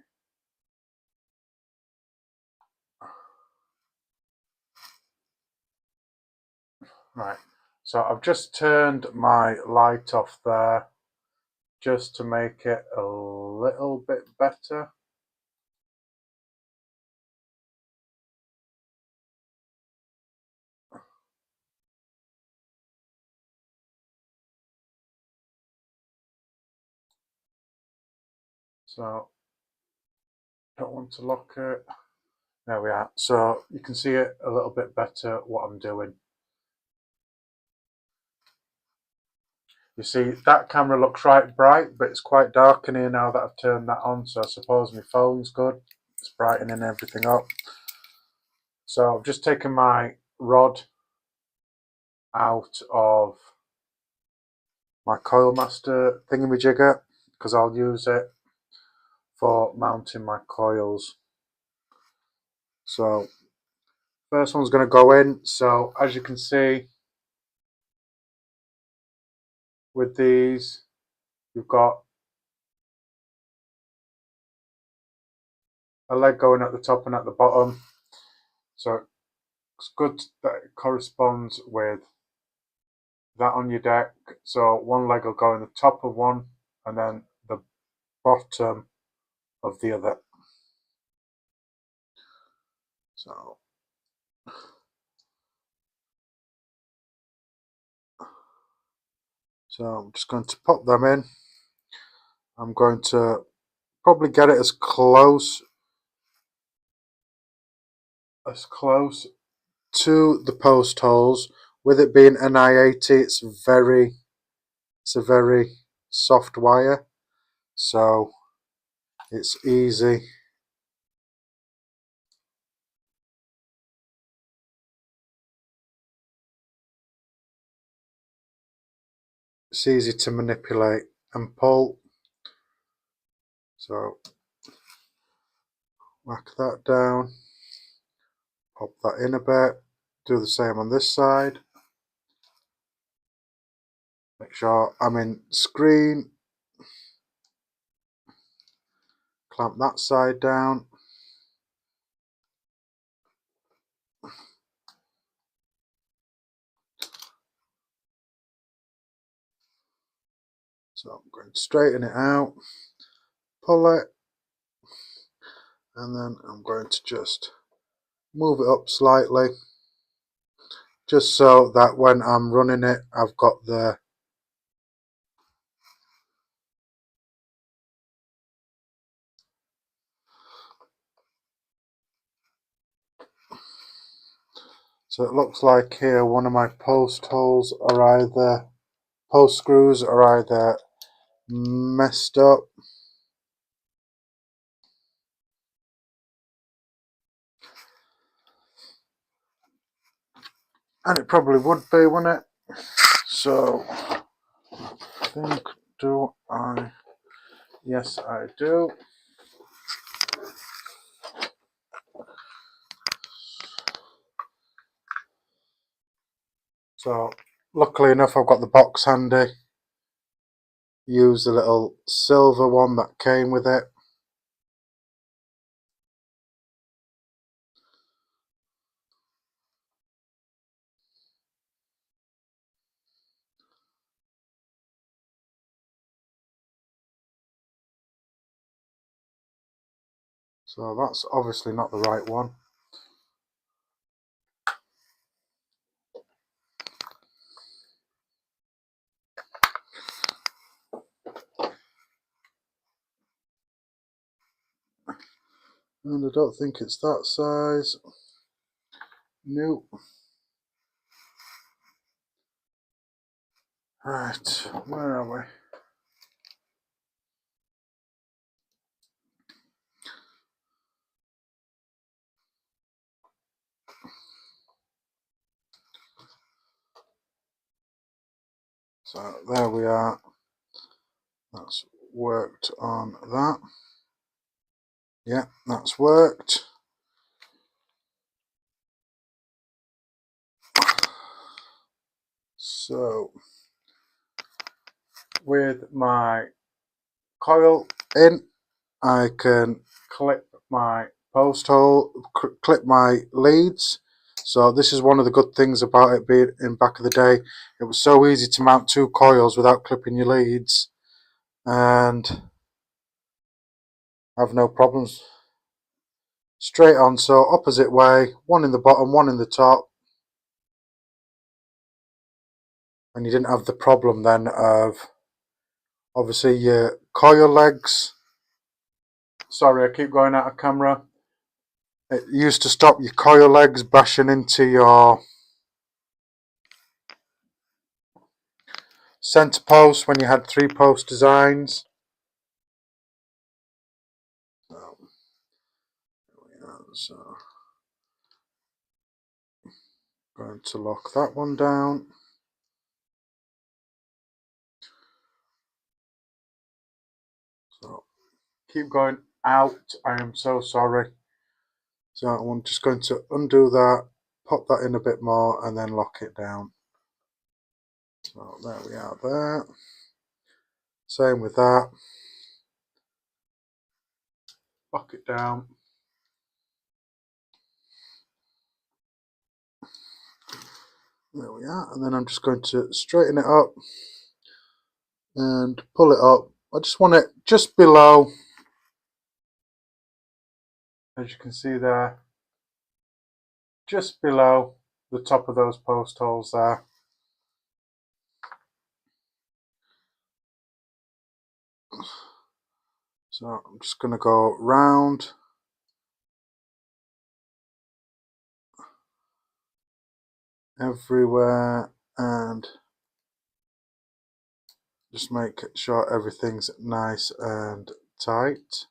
Right, so I've just turned my light off there just to make it a little bit better. So don't want to lock it. There we are. So you can see it a little bit better what I'm doing. You see that camera looks right bright, but it's quite dark in here now that I've turned that on, so I suppose my phone's good. It's brightening everything up. So I've just taken my rod out of my Coil Master thingamajigger because I'll use it for mounting my coils. So first one's going to go in. So as you can see with these, you've got a leg going at the top and at the bottom. So it's good that it corresponds with that on your deck. So one leg will go in the top of one and then the bottom of the other. So I'm just going to pop them in. I'm going to probably get it as close to the post holes. With it being an I-80, it's a very soft wire, so it's easy. It's easy to manipulate and pull. So whack that down, pop that in a bit, do the same on this side. Make sure I'm in screen, clamp that side down. So I'm going to straighten it out, pull it, and then I'm going to just move it up slightly, just so that when I'm running it, I've got the So it looks like here one of my post holes are either, post screws are either messed up. And it probably would be, wouldn't it? So, I think, do I? Yes, I do. So, luckily enough, I've got the box handy. Use the little silver one that came with it. So that's obviously not the right one. And I don't think it's that size. Nope. Right, where are we? So there we are. That's worked on that. Yeah, that's worked. So with my coil in, I can clip my post hole, clip my leads. So this is one of the good things about it being in back of the day. It was so easy to mount two coils without clipping your leads and have no problems. Straight on, so opposite way, one in the bottom, one in the top. And you didn't have the problem then of obviously your coil legs. Sorry, I keep going out of camera. It used to stop your coil legs bashing into your centre post when you had 3-post designs. So going to lock that one down. So keep going out. I am so sorry. So I'm just going to undo that, pop that in a bit more, and then lock it down. So there we are there. Same with that. Lock it down. There we are. And then I'm just going to straighten it up and pull it up. I just want it just below, as you can see there, just below the top of those post holes there. So I'm just going to go round everywhere and just make sure everything's nice and tight.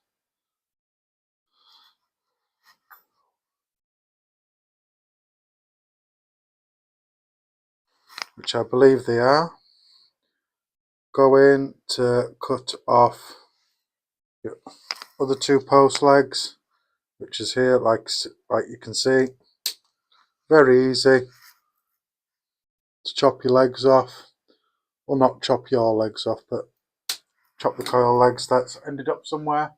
Which I believe they are. Go in to cut off your other 2 post legs, which is here, like you can see. Very easy to chop your legs off. Well, not chop your legs off, but chop the coil legs that's ended up somewhere.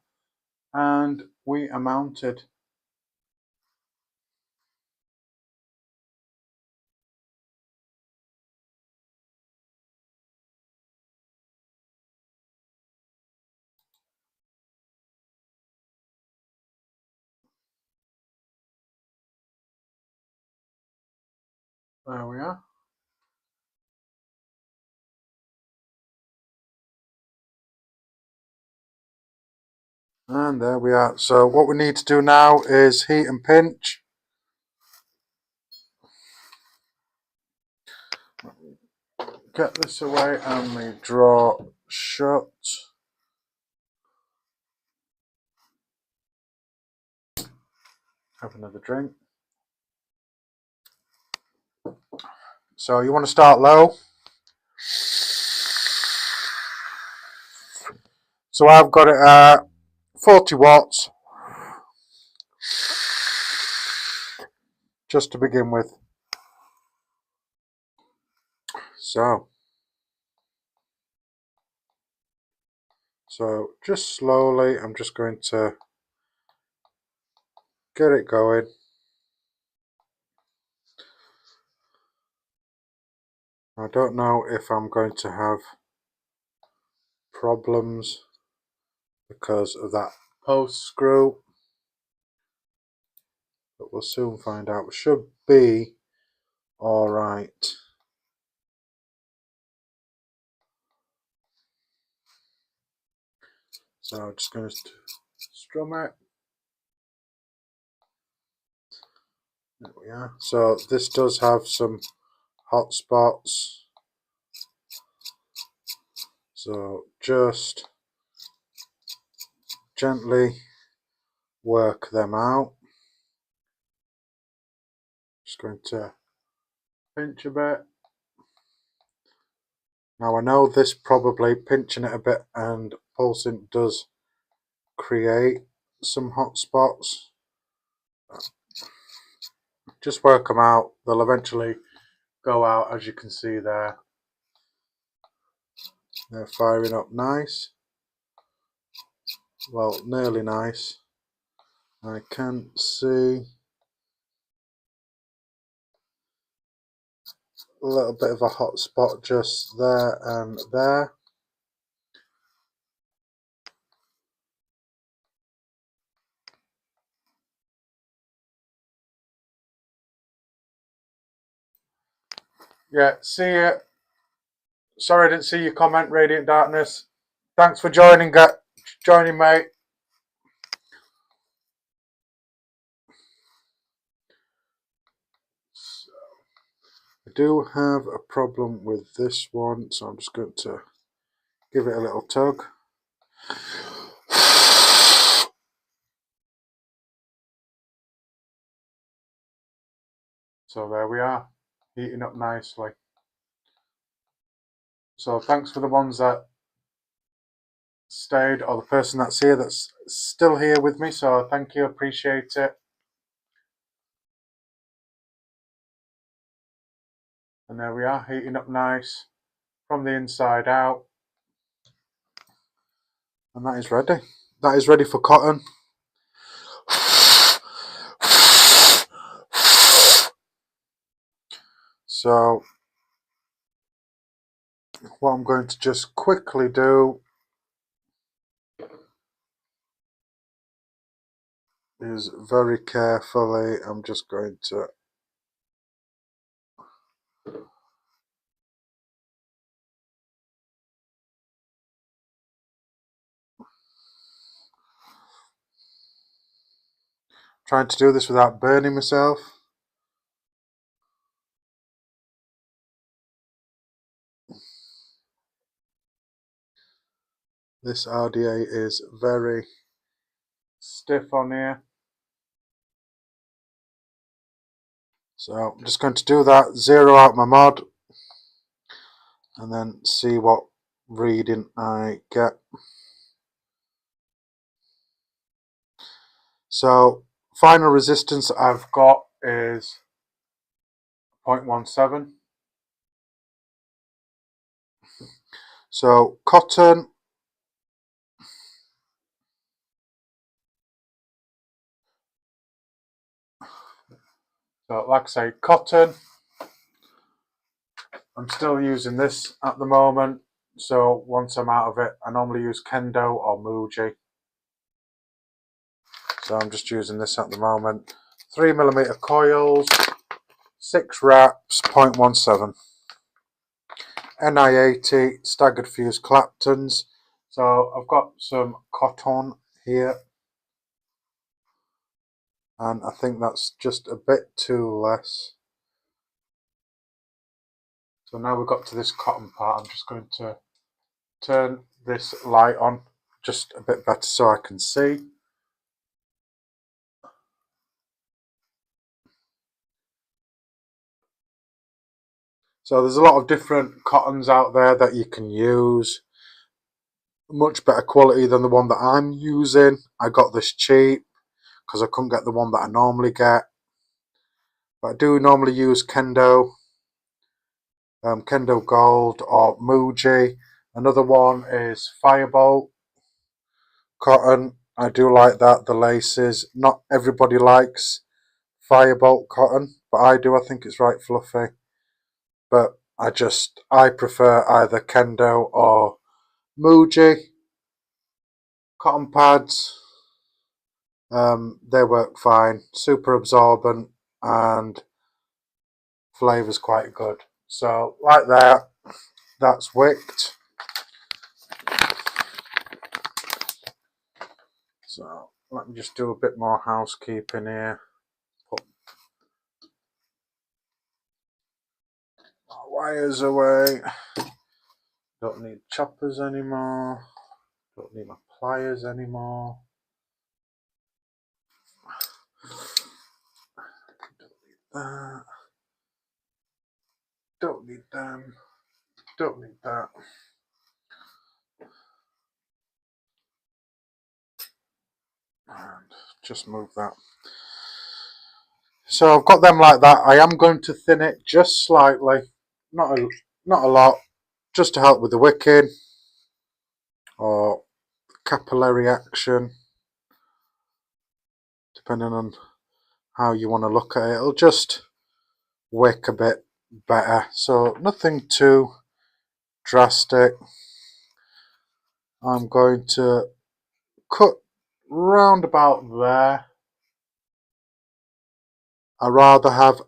And we are mounted. There we are. And there we are. So what we need to do now is heat and pinch. get this away and the drawer shut. Have another drink. So you want to start low. So I've got it at 40 watts just to begin with. So just slowly, I'm just going to get it going. I don't know if I'm going to have problems because of that post screw, but we'll soon find out. It should be all right. So I'm just going to strum it. There we are. So this does have some hot spots. So just gently work them out. Just going to pinch a bit. Now I know this probably pinching it a bit and pulsing does create some hot spots. Just work them out. They'll eventually go out, as you can see there. They're firing up nice. Well, nearly nice. I can see a little bit of a hot spot just there and there. Yeah, see you. Sorry I didn't see your comment, Radiant Darkness. Thanks for joining, mate. So, I do have a problem with this one, so I'm just going to give it a little tug. So there we are, heating up nicely. So thanks for the ones that stayed, or the person that's here that's still here with me, so thank you, appreciate it. And there we are, heating up nice from the inside out. And that is ready. That is ready for cotton. So what I'm going to just quickly do is very carefully, I'm just going to trying to do this without burning myself. This RDA is very stiff on here. So I'm just going to do that, zero out my mod, and then see what reading I get. So final resistance I've got is 0.17. So cotton, so like I say, cotton, I'm still using this at the moment, so once I'm out of it, I normally use Kendo or Muji. So I'm just using this at the moment. 3mm coils, 6 wraps, 0.17. NI80 staggered fuse Claptons. So I've got some cotton here, and I think that's just a bit too less. So now we've got to this cotton part. I'm just going to turn this light on just a bit better so I can see. So there's a lot of different cottons out there that you can use. Much better quality than the one that I'm using. I got this cheap because I couldn't get the one that I normally get. But I do normally use Kendo Gold or Muji. Another one is Firebolt cotton. I do like that, the laces. Not everybody likes Firebolt cotton, but I do. I think it's right fluffy. But I prefer either Kendo or Muji cotton pads. They work fine, super absorbent, and flavour's quite good. So like that, that's wicked. So let me just do a bit more housekeeping here. Put my wires away. Don't need choppers anymore. Don't need my pliers anymore. Don't need that. Don't need them. Don't need that. And just move that. So I've got them like that. I am going to thin it just slightly, not a lot, just to help with the wicking or capillary action, depending on how you want to look at it. It'll just wick a bit better. So nothing too drastic. I'm going to cut round about there. I rather have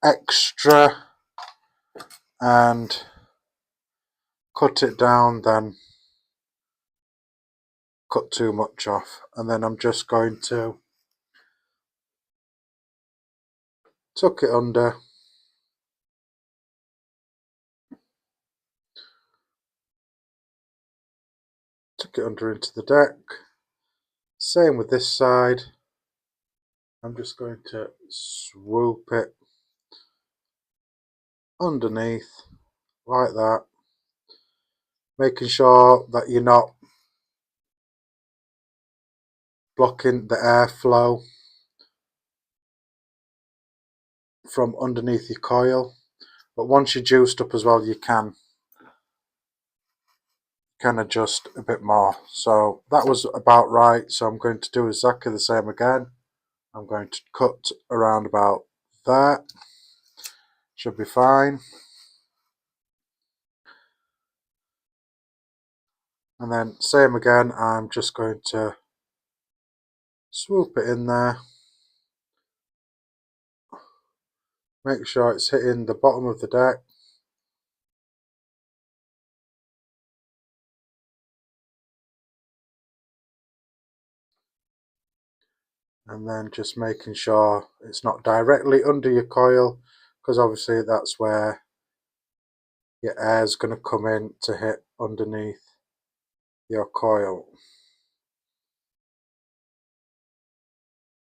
extra and cut it down than cut too much off. And then I'm just going to tuck it under. Tuck it under into the deck. Same with this side. I'm just going to swoop it underneath like that, making sure that you're not blocking the airflow from underneath your coil. But once you're juiced up as well, you can adjust a bit more. So that was about right. So I'm going to do exactly the same again. I'm going to cut around about that. Should be fine. And then same again, I'm just going to swoop it in there. Make sure it's hitting the bottom of the deck. And then just making sure it's not directly under your coil, because obviously that's where your air is going to come in to hit underneath your coil.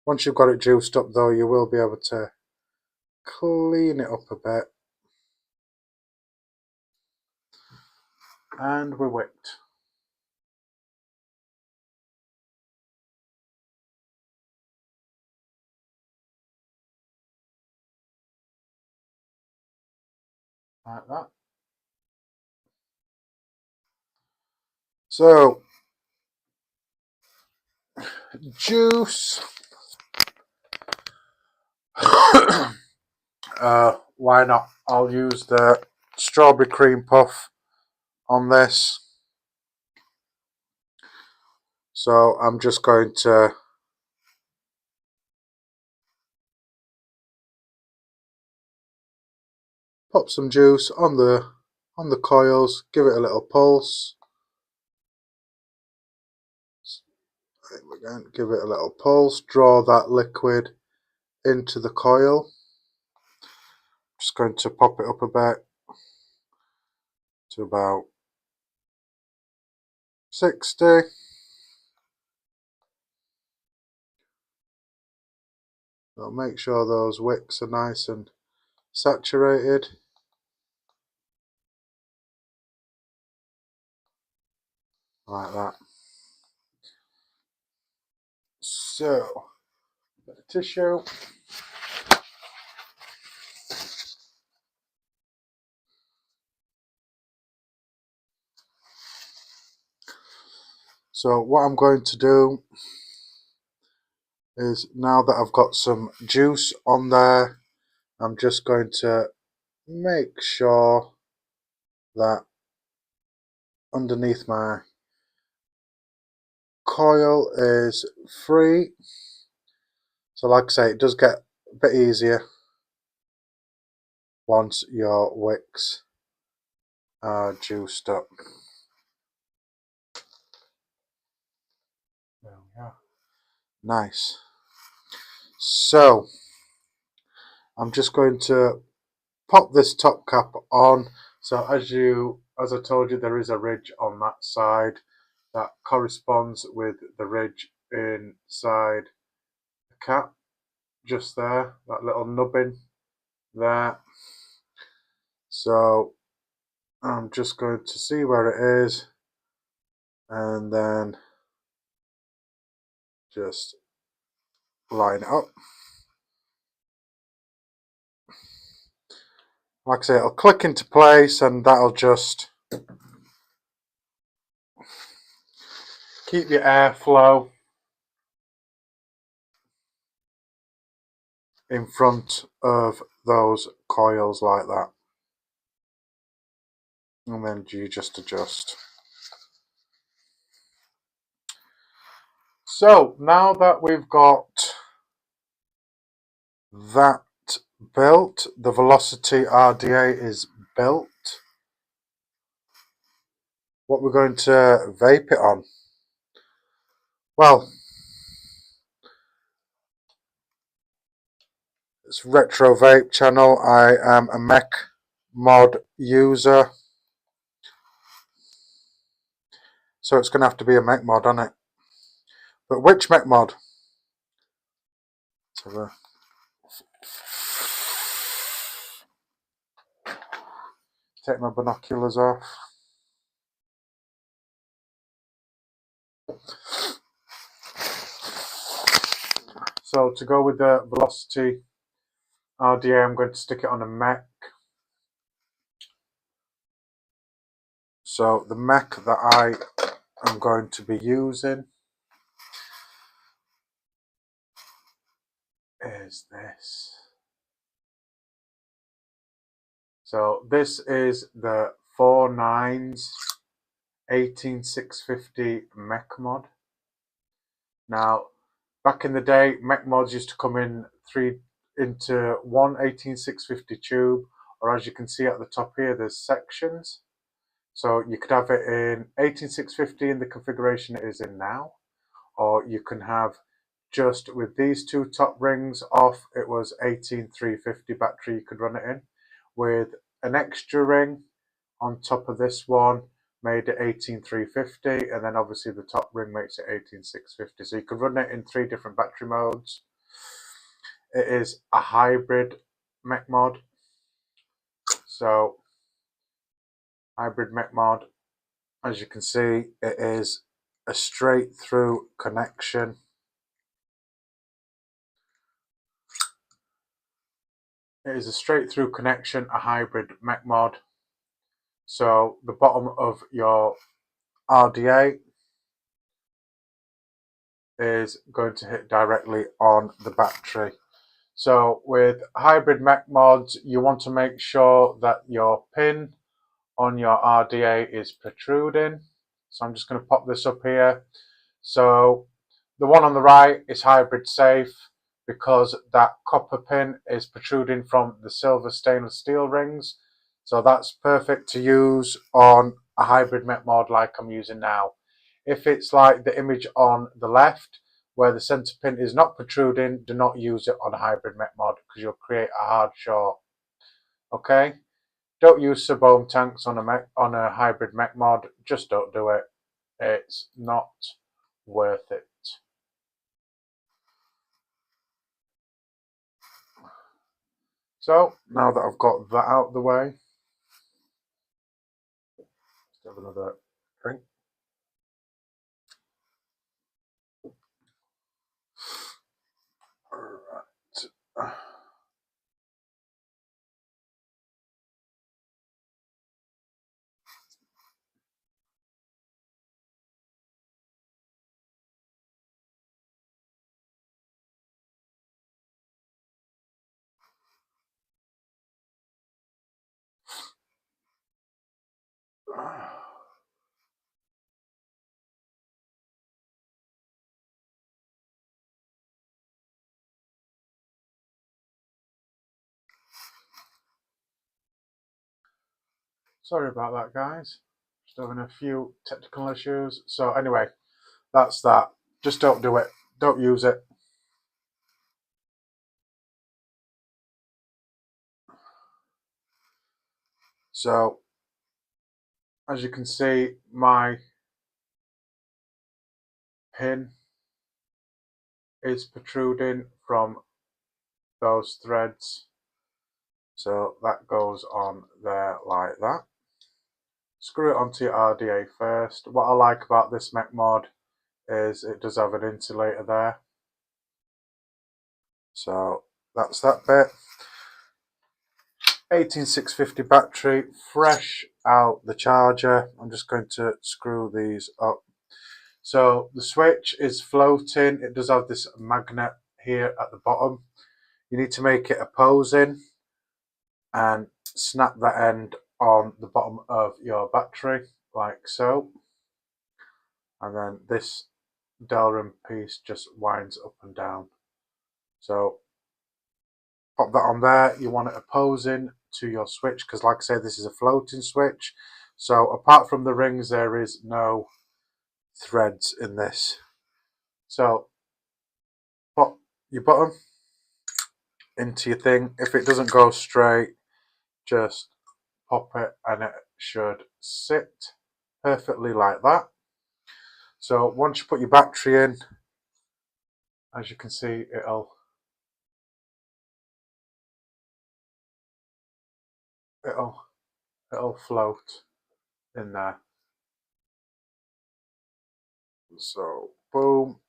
Once you've got it juiced up though, you will be able to clean it up a bit. And we're wicked. Like that. So, juice. Why not? I'll use the strawberry cream puff on this. So I'm just going to pop some juice on the coils, give it a little pulse. Again, give it a little pulse, draw that liquid into the coil. Just going to pop it up a bit. to about 60. So make sure those wicks are nice and saturated. Like that. So, bit of tissue. So what I'm going to do is, now that I've got some juice on there, I'm just going to make sure that underneath my coil is free. So like I say, it does get a bit easier once your wicks are juiced up. There we are. Nice. So I'm just going to pop this top cap on. So as I told you, there is a ridge on that side that corresponds with the ridge inside the cap, just there, that little nubbin there. So I'm just going to see where it is and then just line it up. Like I say, it'll click into place and that'll just keep your airflow in front of those coils like that. And then you just adjust. So now that we've got that built, the Velocity RDA is built, what we're going to vape it on. Well, it's Retro Vape channel. I am a mech mod user, so it's going to have to be a mech mod on it. But which mech mod? So take my binoculars off. So to go with the Velocity RDA, I'm going to stick it on a mech. So the mech that I am going to be using is this. So this is the 4.9s 18650 mech mod. Now, back in the day, mech mods used to come in into one 18650 tube, or as you can see at the top here, there's sections. So you could have it in 18650 in the configuration it is in now, or you can have just with these two top rings off, it was 18350 battery you could run it in, with an extra ring on top of this one made it 18350, and then obviously the top ring makes it 18650. So you could run it in 3 different battery modes. It is a hybrid mech mod. So hybrid mech mod, as you can see, it is a straight through connection. It is a straight through connection, a hybrid mech mod. So the bottom of your RDA is going to hit directly on the battery. So with hybrid mech mods, you want to make sure that your pin on your RDA is protruding. So I'm just going to pop this up here. So the one on the right is hybrid safe because that copper pin is protruding from the silver stainless steel rings. So that's perfect to use on a hybrid mech mod like I'm using now. If it's like the image on the left, where the center pin is not protruding, do not use it on a hybrid mech mod because you'll create a hard short. Okay? Don't use sub-ohm tanks on a hybrid mech mod. Just don't do it. It's not worth it. So now that I've got that out of the way, let's have another drink. Right. Sorry about that, guys. Just having a few technical issues. So anyway, that's that. Just don't do it. Don't use it. So as you can see, my pin is protruding from those threads. So that goes on there like that. Screw it onto your RDA first. What I like about this mech mod is it does have an insulator there. So that's that bit. 18650 battery, fresh out the charger. I'm just going to screw these up. So the switch is floating. It does have this magnet here at the bottom. You need to make it opposing and snap that end on the bottom of your battery like so. And then this Delrin piece just winds up and down. So pop that on there. You want it opposing to your switch because, like I said, this is a floating switch. So apart from the rings, there is no threads in this. So pop your bottom into your thing. If it doesn't go straight, just pop it and it should sit perfectly like that. So once you put your battery in, as you can see, it'll float in there. So boom.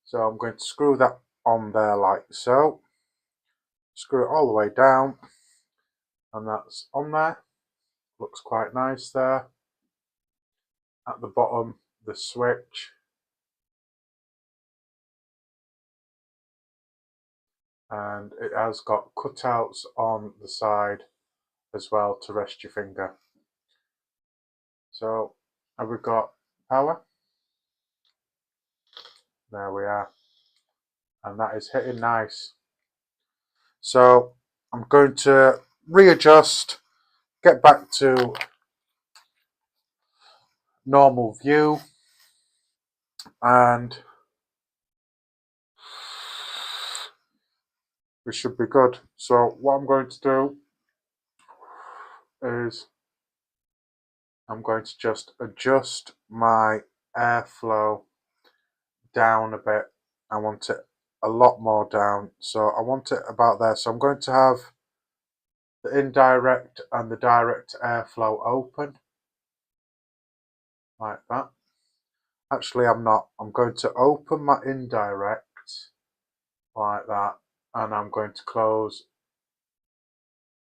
So I'm going to screw that on there like so. Screw it all the way down, and that's on there. Looks quite nice there. At the bottom, the switch. And it has got cutouts on the side as well to rest your finger. So have we got power? There we are. And that is hitting nice. So I'm going to readjust, get back to normal view, and we should be good. So what I'm going to do is I'm going to just adjust my airflow down a bit. I want it a lot more down, so I want it about there. So I'm going to have the indirect and the direct airflow open like that. Actually, I'm not. I'm going to open my indirect like that, and I'm going to close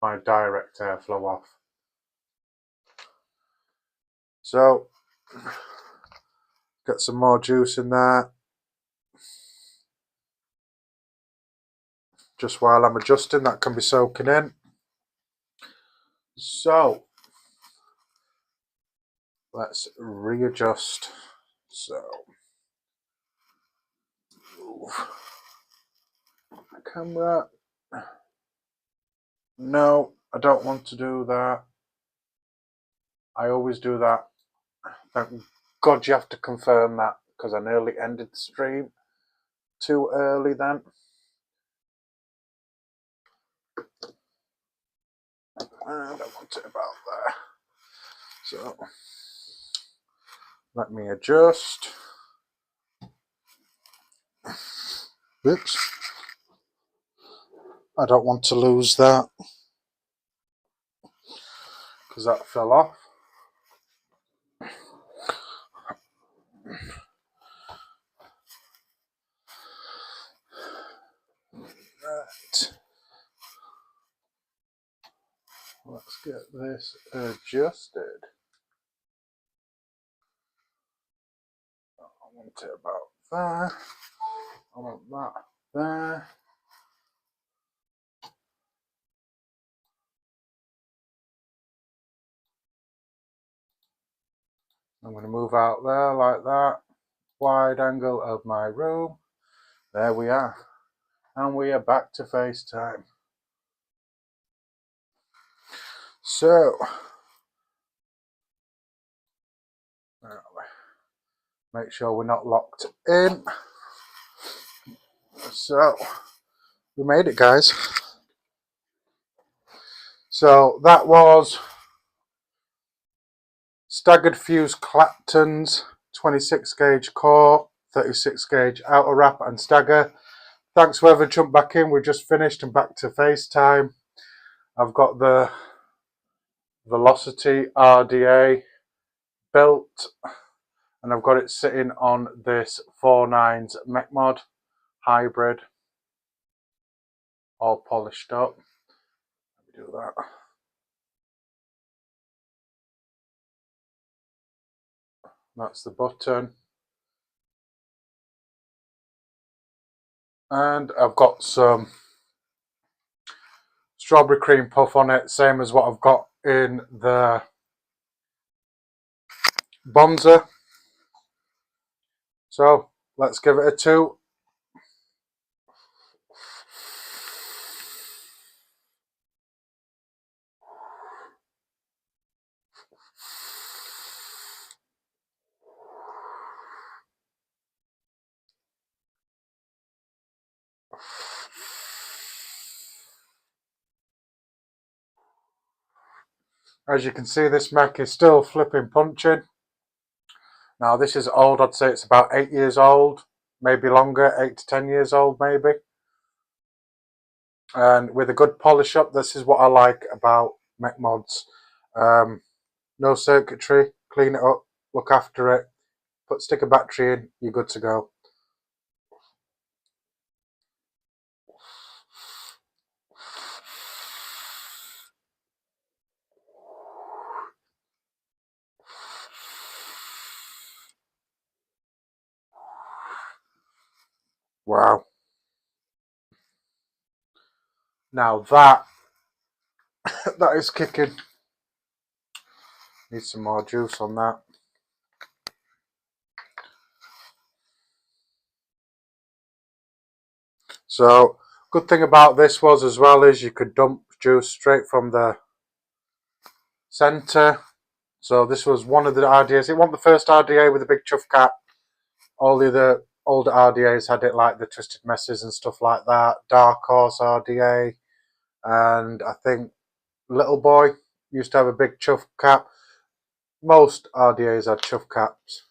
my direct airflow off. So get some more juice in there just while I'm adjusting. That can be soaking in. So let's readjust. So move camera. No, I don't want to do that. I always do that. Thank God you have to confirm that, because I nearly ended the stream too early then. and I want it about there. So let me adjust. Oops. I don't want to lose that because that fell off. Right. Let's get this adjusted. I want it about there. I want that there. I'm going to move out there like that. Wide angle of my room. There we are. And we are back to FaceTime. So, make sure we're not locked in. So, we made it, guys. So, that was staggered fuse Claptons, 26 gauge core, 36 gauge outer wrap and stagger. Thanks whoever jumped back in. We just finished and back to FaceTime. I've got the Velocity RDA built, and I've got it sitting on this 4.9's Mech Mod hybrid, all polished up. Let me do that. That's the button. And I've got some strawberry cream puff on it, same as what I've got in the Bonza. So let's give it a 2. As you can see, this mech is still flipping punching. Now this is old, I'd say it's about 8 years old, maybe longer, 8 to 10 years old maybe. And with a good polish up, this is what I like about mech mods. No circuitry, clean it up, look after it, stick a battery in, you're good to go. Wow. Now that is kicking. Need some more juice on that. So, good thing about this was as well is you could dump juice straight from the center. So this was one of the RDAs. It wasn't the first RDA with a big chuff cap. All the other older RDAs had it like the Twisted Messes and stuff like that. Dark Horse RDA. And I think Little Boy used to have a big chuff cap. Most RDAs had chuff caps.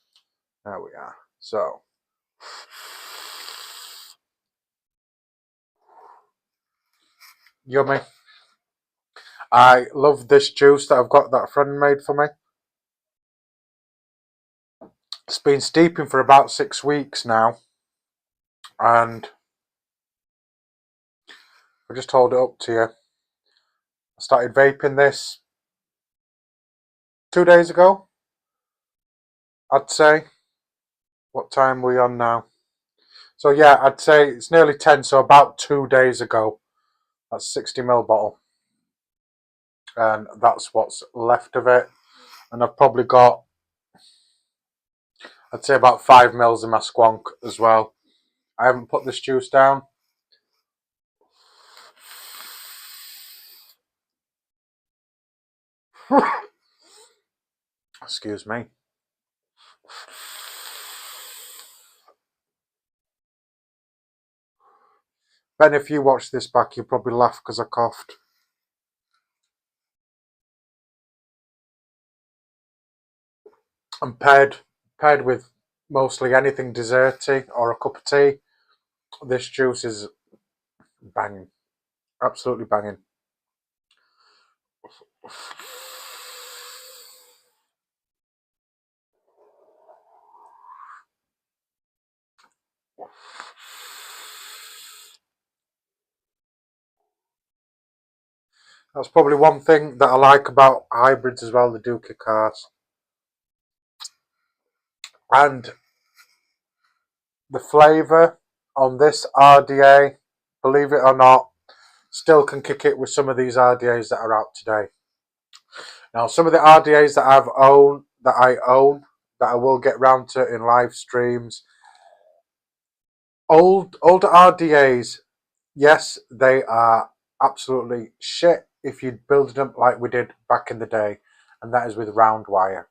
There we are. So, yummy. I love this juice that I've got that a friend made for me. It's been steeping for about 6 weeks now, and I'll just hold it up to you. I started vaping this 2 days ago, I'd say. What time are we on now? So yeah, I'd say it's nearly 10, so about 2 days ago. That's 60ml bottle. And that's what's left of it. And I've probably got, I'd say about 5ml in my squonk as well. I haven't put this juice down. Excuse me. Ben, if you watch this back, you'll probably laugh because I coughed. and paired with mostly anything desserty or a cup of tea, this juice is banging, absolutely banging. That's probably one thing that I like about hybrids as well. They do kick ass. And the flavour on this RDA, believe it or not, still can kick it with some of these RDAs that are out today. Now, some of the RDAs that I own, that I will get round to in live streams, older RDAs, yes, they are absolutely shit if you build them like we did back in the day, and that is with round wire.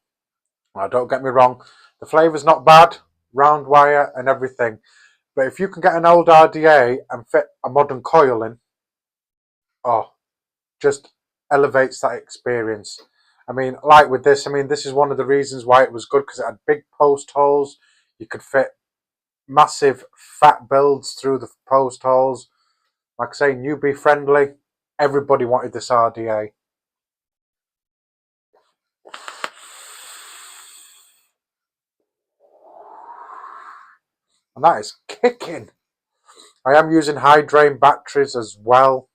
Now, don't get me wrong, the flavour's not bad, round wire and everything, but if you can get an old RDA and fit a modern coil in, oh, just elevates that experience. I mean, like with this, I mean, this is one of the reasons why it was good, because it had big post holes. You could fit massive fat builds through the post holes. Like I say, newbie friendly. Everybody wanted this RDA. And that is kicking. I am using high drain batteries as well.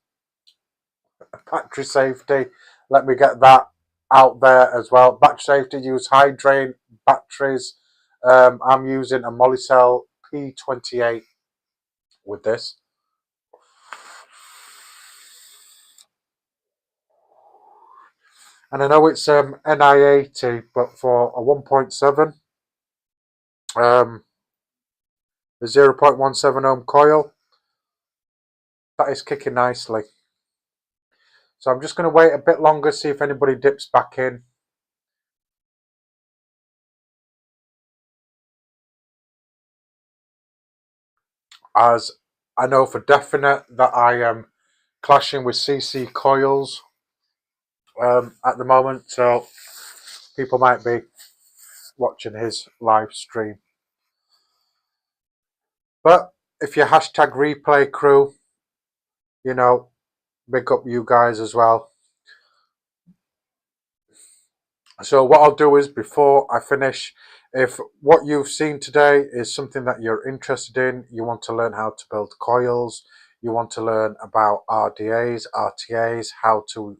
Battery safety. Let me get that out there as well. Battery safety, use high drain batteries. I'm using a Molicel P28 with this. And I know it's NI80, but for a 1.7, the 0.17 ohm coil, that is kicking nicely. So I'm just going to wait a bit longer, see if anybody dips back in. As I know for definite that I am clashing with CC Coils at the moment, so people might be watching his live stream. But if you're hashtag replay crew, you know, big up you guys as well. So what I'll do is, before I finish, if what you've seen today is something that you're interested in, you want to learn how to build coils, you want to learn about RDAs, RTAs, how to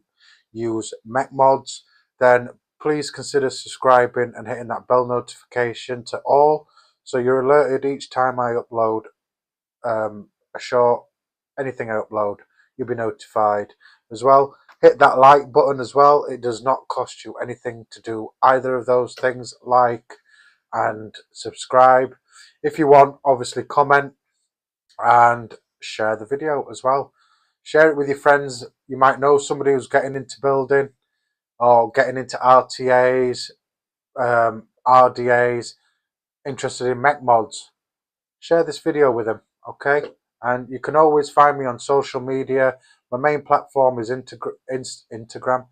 use mech mods, then please consider subscribing and hitting that bell notification to all, so you're alerted each time I upload a short, anything I upload, you'll be notified as well. Hit that like button as well. It does not cost you anything to do either of those things, like and subscribe. If you want, obviously comment and share the video as well. Share it with your friends. You might know somebody who's getting into building or getting into RTAs, RDAs, interested in mech mods. Share this video with them, okay? And you can always find me on social media. My main platform is Instagram.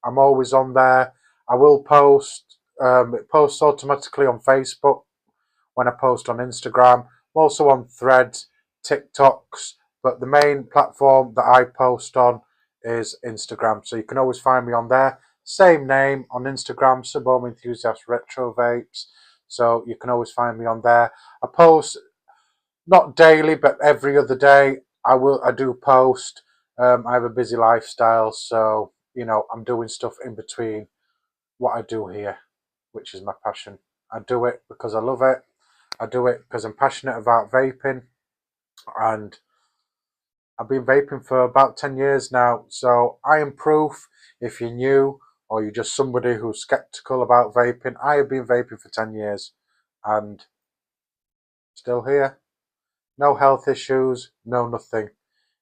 I'm always on there. I will post. It posts automatically on Facebook when I post on Instagram. I'm also on Threads, TikToks, but the main platform that I post on is Instagram. So you can always find me on there. Same name on Instagram, Subohm Enthusiast Retro Vapes. So you can always find me on there. I post not daily, but every other day. I do post. I have a busy lifestyle, so you know I'm doing stuff in between what I do here, which is my passion. I do it because I love it. I do it because I'm passionate about vaping, and I've been vaping for about 10 years now. So I am proof, if you're new or you're just somebody who's skeptical about vaping, I have been vaping for 10 years and still here. No health issues, no nothing.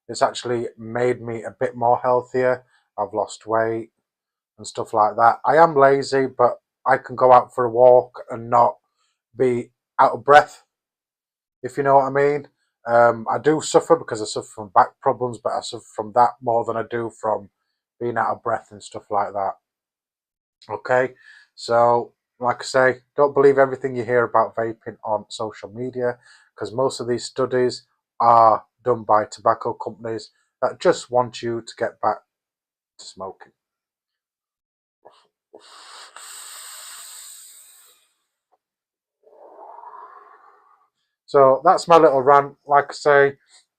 It's actually made me a bit more healthier. I've lost weight and stuff like that. I am lazy, but I can go out for a walk and not be out of breath, if you know what I mean. I do suffer because I suffer from back problems, but I suffer from that more than I do from being out of breath and stuff like that. Okay, So, like I say, don't believe everything you hear about vaping on social media, because most of these studies are done by tobacco companies that just want you to get back to smoking. So that's my little rant. Like I say,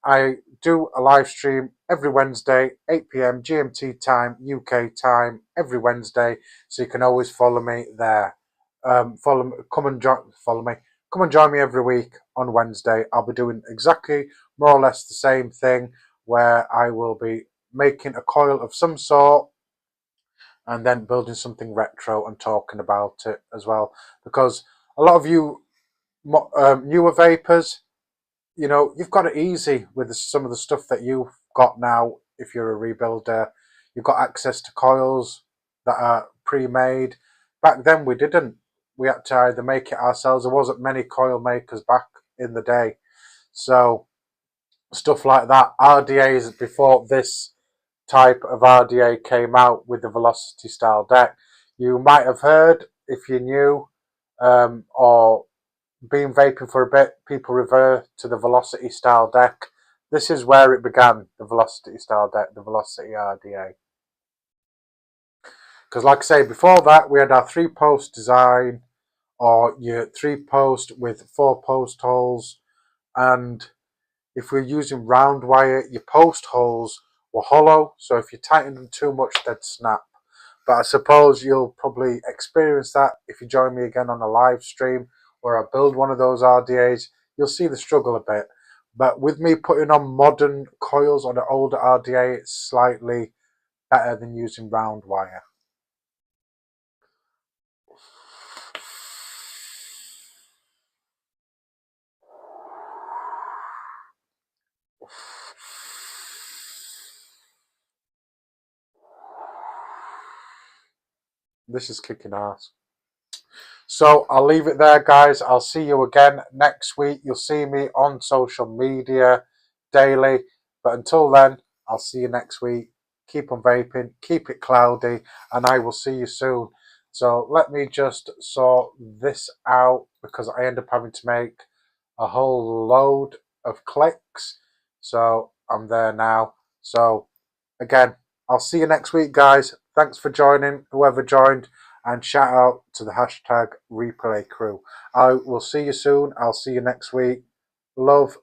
I do a live stream every Wednesday, 8 p.m. GMT time, UK time, every Wednesday. So you can always follow me there. Follow me. Come and join me every week on Wednesday. I'll be doing exactly more or less the same thing, where I will be making a coil of some sort and then building something retro and talking about it as well. Because a lot of you newer vapors, you know, you've got it easy with some of the stuff that you've got now. If you're a rebuilder, you've got access to coils that are pre-made. Back then we didn't. We had to either make it ourselves. There wasn't many coil makers back in the day. So stuff like that. RDAs before this type of RDA came out with the velocity style deck. You might have heard, if you knew, or been vaping for a bit, people revert to the velocity style deck. This is where it began, the velocity style deck, the velocity RDA. Because like I say, before that we had our 3-post design, or your 3-post with 4 post holes, and if we're using round wire, your post holes were hollow, so if you tighten them too much they'd snap. But I suppose you'll probably experience that if you join me again on a live stream where I build one of those RDAs. You'll see the struggle a bit. But with me putting on modern coils on an older RDA, it's slightly better than using round wire. This is kicking ass. So I'll leave it there, guys. I'll see you again next week. You'll see me on social media daily. But until then, I'll see you next week. Keep on vaping, keep it cloudy, and I will see you soon. So let me just sort this out, because I end up having to make a whole load of clicks. So I'm there now. So again, I'll see you next week, guys. Thanks for joining, whoever joined, and shout out to the hashtag replay crew. I will see you soon. I'll see you next week. Love,